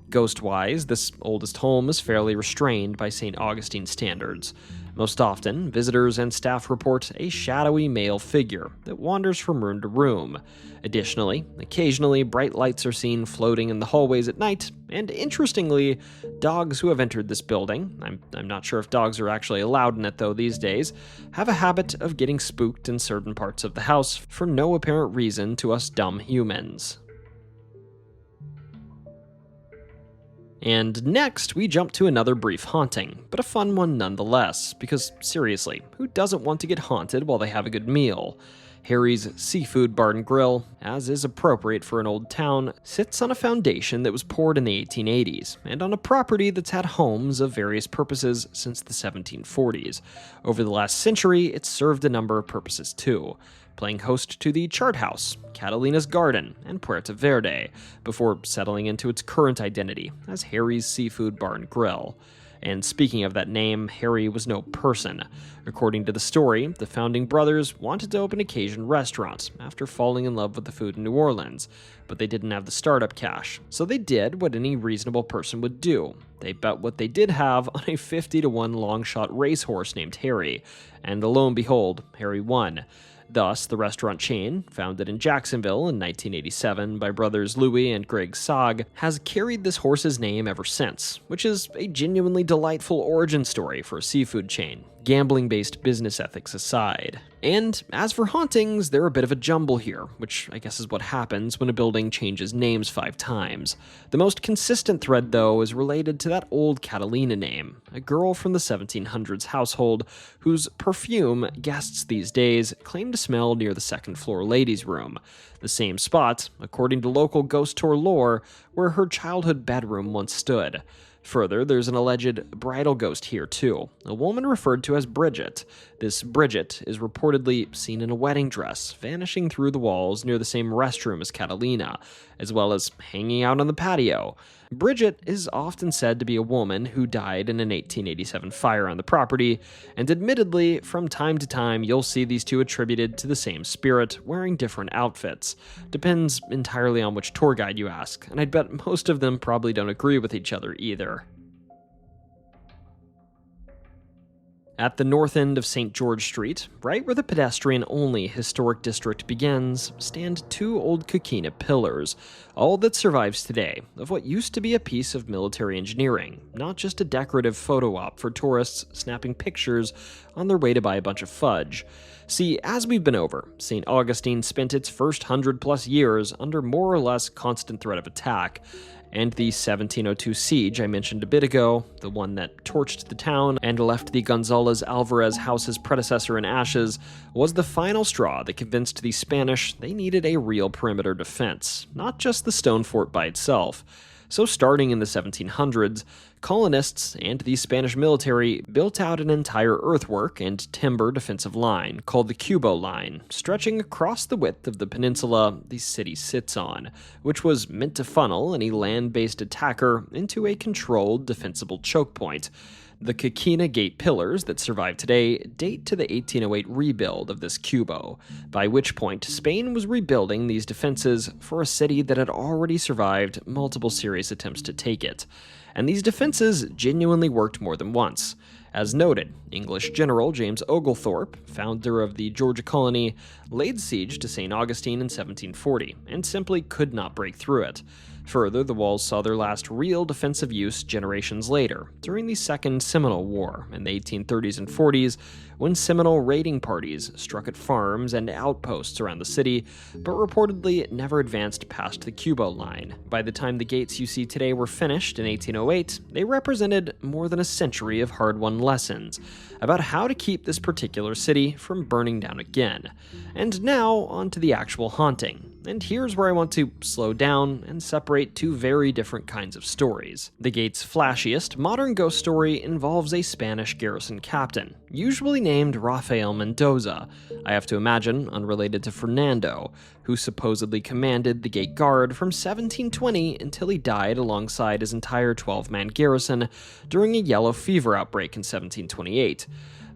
Ghost-wise, this oldest home is fairly restrained by St. Augustine standards. Most often, visitors and staff report a shadowy male figure that wanders from room to room. Additionally, occasionally bright lights are seen floating in the hallways at night, and interestingly, dogs who have entered this building, I'm not sure if dogs are actually allowed in it though these days, have a habit of getting spooked in certain parts of the house for no apparent reason to us dumb humans. And next, we jump to another brief haunting, but a fun one nonetheless, because seriously, who doesn't want to get haunted while they have a good meal? Harry's Seafood Bar and Grill, as is appropriate for an old town, sits on a foundation that was poured in the 1880s, and on a property that's had homes of various purposes since the 1740s. Over the last century, it's served a number of purposes too, playing host to the Chart House, Catalina's Garden, and Puerto Verde, before settling into its current identity as Harry's Seafood Bar and Grill. And speaking of that name, Harry was no person. According to the story, the founding brothers wanted to open a Cajun restaurant after falling in love with the food in New Orleans, but they didn't have the startup cash. So they did what any reasonable person would do. They bet what they did have on a 50-1 long-shot racehorse named Harry, and lo and behold, Harry won. Thus, the restaurant chain, founded in Jacksonville in 1987 by brothers Louis and Greg Sog, has carried this horse's name ever since, which is a genuinely delightful origin story for a seafood chain, gambling-based business ethics aside. And as for hauntings, they're a bit of a jumble here, which I guess is what happens when a building changes names 5 times. The most consistent thread, though, is related to that old Catalina name, a girl from the 1700s household whose perfume guests these days claim to smell near the second-floor ladies' room, the same spot, according to local ghost tour lore, where her childhood bedroom once stood. Further, there's an alleged bridal ghost here too, a woman referred to as Bridget. This Bridget is reportedly seen in a wedding dress, vanishing through the walls near the same restroom as Catalina, as well as hanging out on the patio. Bridget is often said to be a woman who died in an 1887 fire on the property, and admittedly, from time to time you'll see these two attributed to the same spirit, wearing different outfits. Depends entirely on which tour guide you ask, and I'd bet most of them probably don't agree with each other either. At the north end of St. George Street, right where the pedestrian-only historic district begins, stand 2 old coquina pillars, all that survives today of what used to be a piece of military engineering, not just a decorative photo op for tourists snapping pictures on their way to buy a bunch of fudge. See, as we've been over, St. Augustine spent its first 100+ years under more or less constant threat of attack, and the 1702 siege I mentioned a bit ago, the one that torched the town and left the Gonzalez Alvarez house's predecessor in ashes, was the final straw that convinced the Spanish they needed a real perimeter defense, not just the stone fort by itself. So starting in the 1700s, colonists and the Spanish military built out an entire earthwork and timber defensive line called the Cubo Line, stretching across the width of the peninsula the city sits on, which was meant to funnel any land-based attacker into a controlled, defensible choke point. The Coquina Gate pillars that survive today date to the 1808 rebuild of this Cubo, by which point Spain was rebuilding these defenses for a city that had already survived multiple serious attempts to take it. And these defenses genuinely worked more than once. As noted, English General James Oglethorpe, founder of the Georgia colony, laid siege to St. Augustine in 1740 and simply could not break through it. Further, the walls saw their last real defensive use generations later, during the Second Seminole War in the 1830s and 40s, when Seminole raiding parties struck at farms and outposts around the city, but reportedly never advanced past the Cubo Line. By the time the gates you see today were finished in 1808, they represented more than a century of hard-won lessons about how to keep this particular city from burning down again. And now, on to the actual haunting. And here's where I want to slow down and separate 2 very different kinds of stories. The gate's flashiest modern ghost story involves a Spanish garrison captain, usually named Rafael Mendoza, I have to imagine unrelated to Fernando, who supposedly commanded the gate guard from 1720 until he died alongside his entire 12-man garrison during a yellow fever outbreak in 1728.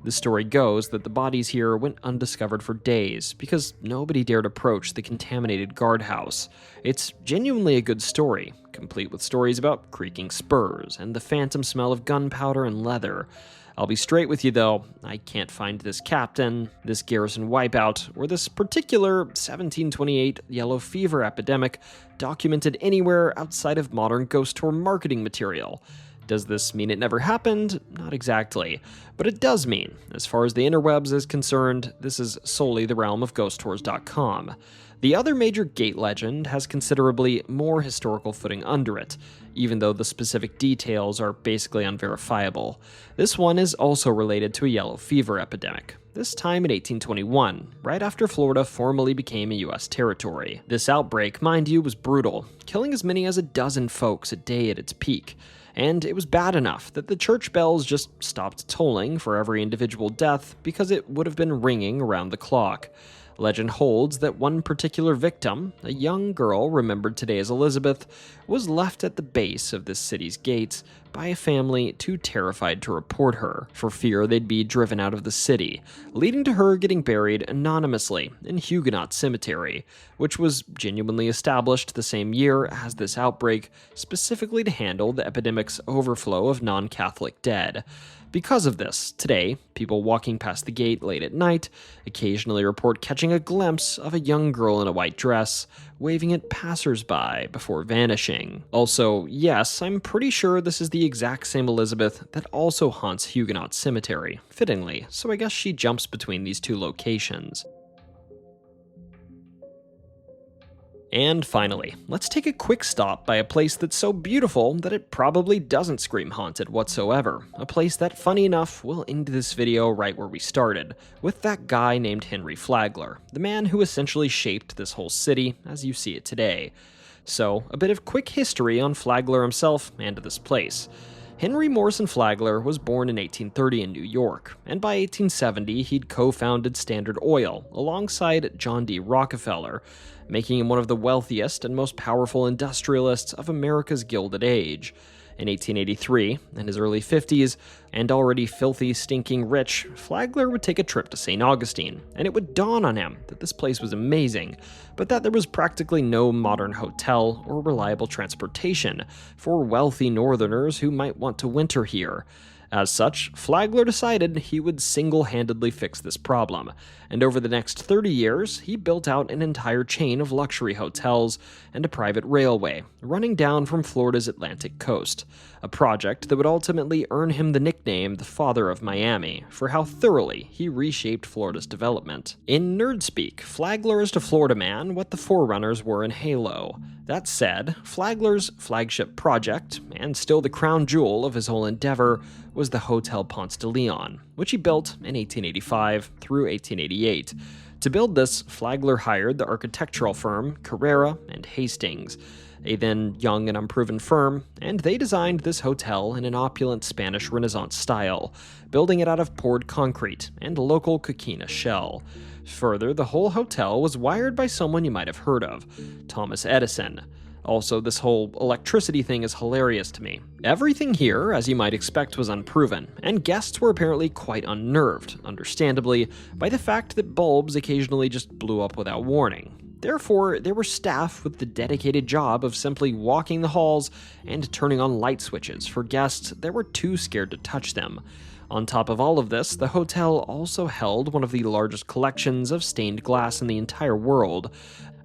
The story goes that the bodies here went undiscovered for days because nobody dared approach the contaminated guardhouse. It's genuinely a good story, complete with stories about creaking spurs and the phantom smell of gunpowder and leather. I'll be straight with you though, I can't find this captain, this garrison wipeout, or this particular 1728 yellow fever epidemic documented anywhere outside of modern ghost tour marketing material. Does this mean it never happened? Not exactly. But it does mean, as far as the interwebs is concerned, this is solely the realm of ghosttours.com. The other major gate legend has considerably more historical footing under it. even though the specific details are basically unverifiable. This one is also related to a yellow fever epidemic, this time in 1821, right after Florida formally became a U.S. territory. This outbreak, mind you, was brutal, killing as many as a dozen folks a day at its peak. And it was bad enough that the church bells just stopped tolling for every individual death because it would have been ringing around the clock. Legend holds that one particular victim, a young girl remembered today as Elizabeth, was left at the base of this city's gates by a family too terrified to report her, for fear they'd be driven out of the city, leading to her getting buried anonymously in Huguenot Cemetery, which was genuinely established the same year as this outbreak, specifically to handle the epidemic's overflow of non-Catholic dead. Because of this, today, people walking past the gate late at night occasionally report catching a glimpse of a young girl in a white dress, waving at passersby before vanishing. Also, yes, I'm pretty sure this is the exact same Elizabeth that also haunts Huguenot Cemetery, fittingly, so I guess she jumps between these two locations. And finally, let's take a quick stop by a place that's so beautiful that it probably doesn't scream haunted whatsoever. A place that, funny enough, will end this video right where we started, with that guy named Henry Flagler, the man who essentially shaped this whole city as you see it today. So, a bit of quick history on Flagler himself and this place. Henry Morrison Flagler was born in 1830 in New York, and by 1870 he'd co-founded Standard Oil alongside John D. Rockefeller, making him one of the wealthiest and most powerful industrialists of America's Gilded Age. In 1883, in his early 50s, and already filthy, stinking rich, Flagler would take a trip to St. Augustine, and it would dawn on him that this place was amazing, but that there was practically no modern hotel or reliable transportation for wealthy northerners who might want to winter here. As such, Flagler decided he would single-handedly fix this problem, and over the next 30 years, he built out an entire chain of luxury hotels and a private railway running down from Florida's Atlantic coast, a project that would ultimately earn him the nickname the Father of Miami for how thoroughly he reshaped Florida's development. In nerd speak, Flagler is to Florida man what the Forerunners were in Halo. That said, Flagler's flagship project, and still the crown jewel of his whole endeavor, was the Hotel Ponce de Leon, which he built in 1885 through 1888. To build this, Flagler hired the architectural firm Carrera and Hastings, a then young and unproven firm, and they designed this hotel in an opulent Spanish Renaissance style, building it out of poured concrete and local coquina shell. Further, the whole hotel was wired by someone you might have heard of, Thomas Edison. Also, this whole electricity thing is hilarious to me. Everything here, as you might expect, was unproven, and guests were apparently quite unnerved, understandably, by the fact that bulbs occasionally just blew up without warning. Therefore, there were staff with the dedicated job of simply walking the halls and turning on light switches for guests that were too scared to touch them. On top of all of this, the hotel also held one of the largest collections of stained glass in the entire world,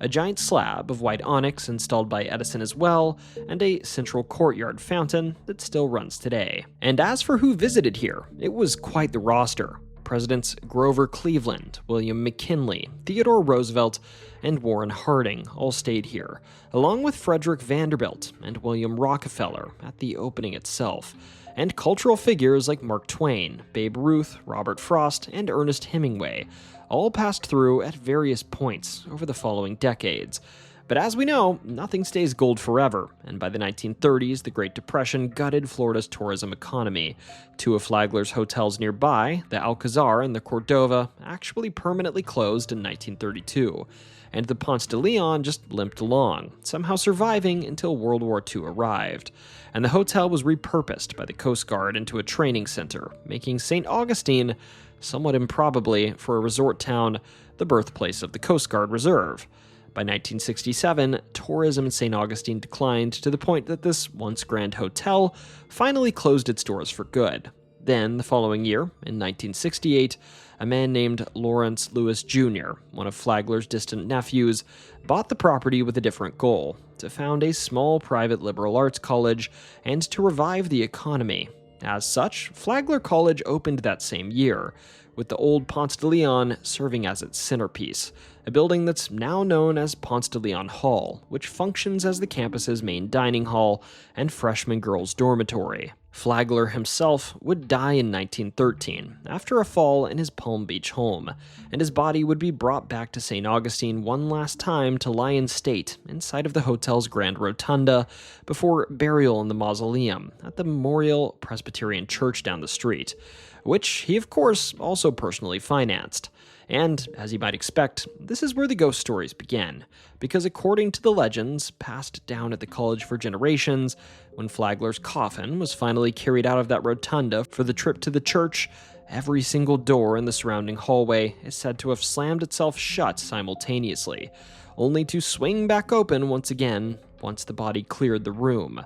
a giant slab of white onyx installed by Edison as well, and a central courtyard fountain that still runs today. And as for who visited here, it was quite the roster. Presidents Grover Cleveland, William McKinley, Theodore Roosevelt, and Warren Harding all stayed here, along with Frederick Vanderbilt and William Rockefeller at the opening itself, and cultural figures like Mark Twain, Babe Ruth, Robert Frost, and Ernest Hemingway all passed through at various points over the following decades. But as we know, nothing stays gold forever, and by the 1930s, the Great Depression gutted Florida's tourism economy. Two of Flagler's hotels nearby, the Alcazar and the Cordova, actually permanently closed in 1932, and the Ponce de Leon just limped along, somehow surviving until World War II arrived. And the hotel was repurposed by the Coast Guard into a training center, making St. Augustine, somewhat improbably for a resort town, the birthplace of the Coast Guard Reserve. By 1967, tourism in St. Augustine declined to the point that this once grand hotel finally closed its doors for good. Then, the following year, in 1968, a man named Lawrence Lewis Jr., one of Flagler's distant nephews, bought the property with a different goal: to found a small private liberal arts college and to revive the economy. As such, Flagler College opened that same year, with the old Ponce de Leon serving as its centerpiece, a building that's now known as Ponce de Leon Hall, which functions as the campus's main dining hall and freshman girls' dormitory. Flagler himself would die in 1913 after a fall in his Palm Beach home, and his body would be brought back to St. Augustine one last time to lie in state inside of the hotel's grand rotunda before burial in the mausoleum at the Memorial Presbyterian Church down the street, which he of course also personally financed. And, as you might expect, this is where the ghost stories begin, because according to the legends passed down at the college for generations, when Flagler's coffin was finally carried out of that rotunda for the trip to the church, every single door in the surrounding hallway is said to have slammed itself shut simultaneously, only to swing back open once again once the body cleared the room.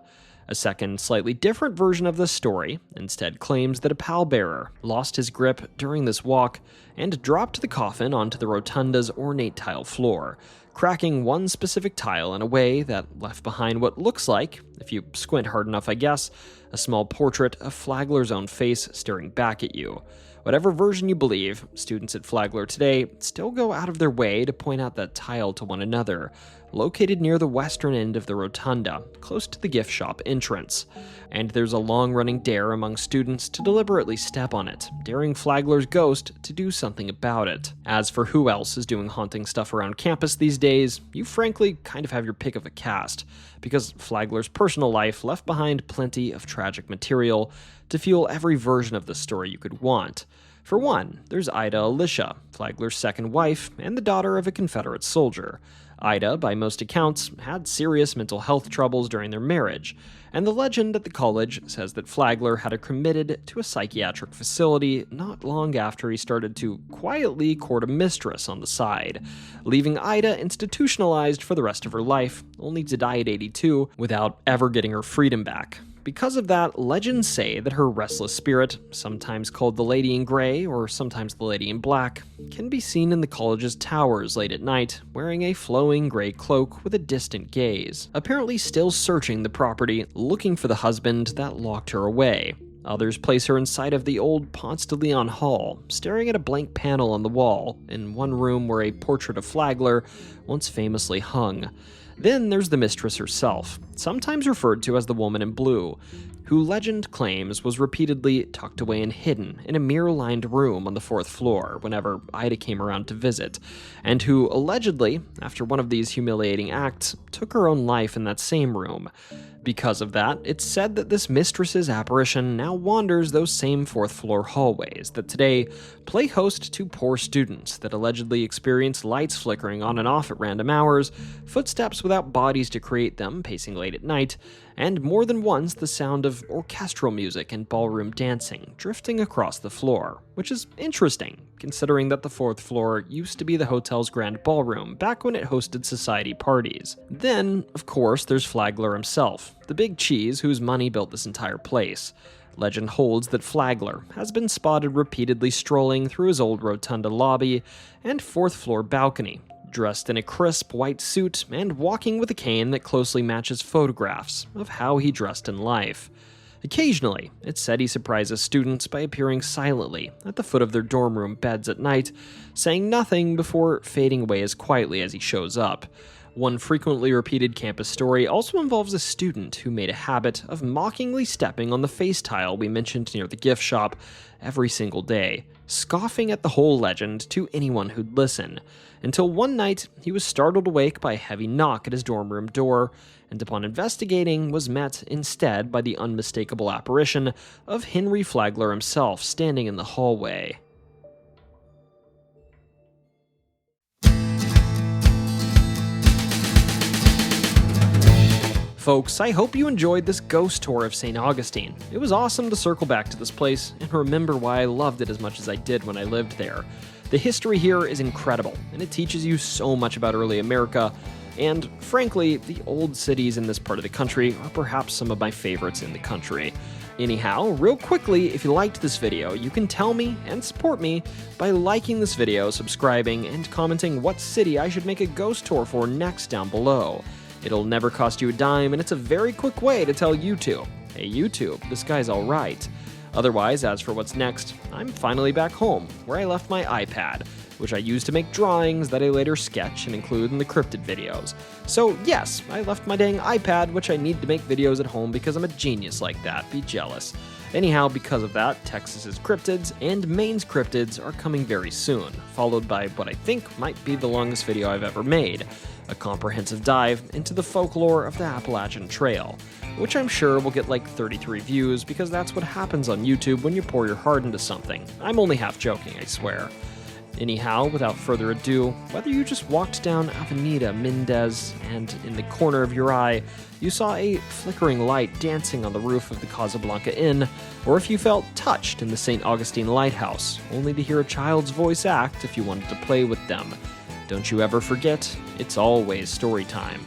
A second, slightly different version of this story instead claims that a pallbearer lost his grip during this walk and dropped the coffin onto the rotunda's ornate tile floor, cracking one specific tile in a way that left behind what looks like, if you squint hard enough I guess, a small portrait of Flagler's own face staring back at you. Whatever version you believe, students at Flagler today still go out of their way to point out that tile to one another, located near the western end of the rotunda, close to the gift shop entrance. And there's a long-running dare among students to deliberately step on it, daring Flagler's ghost to do something about it. As for who else is doing haunting stuff around campus these days, you frankly kind of have your pick of a cast, because Flagler's personal life left behind plenty of tragic material to fuel every version of the story you could want. For one, there's Ida Alicia, Flagler's second wife and the daughter of a Confederate soldier. Ida, by most accounts, had serious mental health troubles during their marriage, and the legend at the college says that Flagler had her committed to a psychiatric facility not long after he started to quietly court a mistress on the side, leaving Ida institutionalized for the rest of her life, only to die at 82 without ever getting her freedom back. Because of that, legends say that her restless spirit, sometimes called the Lady in Grey or sometimes the Lady in Black, can be seen in the college's towers late at night, wearing a flowing gray cloak with a distant gaze, apparently still searching the property, looking for the husband that locked her away. Others place her inside of the old Ponce de Leon Hall, staring at a blank panel on the wall, in one room where a portrait of Flagler once famously hung. Then there's the mistress herself, sometimes referred to as the Woman in Blue, who legend claims was repeatedly tucked away and hidden in a mirror-lined room on the 4th floor whenever Ida came around to visit, and who allegedly, after one of these humiliating acts, took her own life in that same room. Because of that, it's said that this mistress's apparition now wanders those same 4th floor hallways that today play host to poor students that allegedly experience lights flickering on and off at random hours, footsteps without bodies to create them pacing late at night, and more than once the sound of orchestral music and ballroom dancing drifting across the floor, which is interesting, considering that the 4th floor used to be the hotel's grand ballroom back when it hosted society parties. Then, of course, there's Flagler himself, the big cheese whose money built this entire place. Legend holds that Flagler has been spotted repeatedly strolling through his old rotunda lobby and 4th floor balcony, dressed in a crisp white suit and walking with a cane that closely matches photographs of how he dressed in life. Occasionally, it's said he surprises students by appearing silently at the foot of their dorm room beds at night, saying nothing before fading away as quietly as he shows up. One frequently repeated campus story also involves a student who made a habit of mockingly stepping on the face tile we mentioned near the gift shop every single day, scoffing at the whole legend to anyone who'd listen, until one night he was startled awake by a heavy knock at his dorm room door, and upon investigating was met instead by the unmistakable apparition of Henry Flagler himself standing in the hallway. Folks, I hope you enjoyed this ghost tour of St. Augustine. It was awesome to circle back to this place and remember why I loved it as much as I did when I lived there. The history here is incredible, and it teaches you so much about early America, and frankly, the old cities in this part of the country are perhaps some of my favorites in the country. Anyhow, real quickly, if you liked this video, you can tell me and support me by liking this video, subscribing, and commenting what city I should make a ghost tour for next down below. It'll never cost you a dime, and it's a very quick way to tell YouTube. hey YouTube, this guy's alright. Otherwise, as for what's next, I'm finally back home, where I left my iPad, which I use to make drawings that I later sketch and include in the cryptid videos. So yes, I left my dang iPad, which I need to make videos at home because I'm a genius like that, be jealous. Anyhow, because of that, Texas's cryptids and Maine's cryptids are coming very soon, followed by what I think might be the longest video I've ever made, a comprehensive dive into the folklore of the Appalachian Trail, which I'm sure will get like 33 views because that's what happens on YouTube when you pour your heart into something. I'm only half joking, I swear. Anyhow, without further ado, whether you just walked down Avenida Mendez and in the corner of your eye you saw a flickering light dancing on the roof of the Casablanca Inn, or if you felt touched in the St. Augustine Lighthouse, only to hear a child's voice act if you wanted to play with them, don't you ever forget, it's always story time.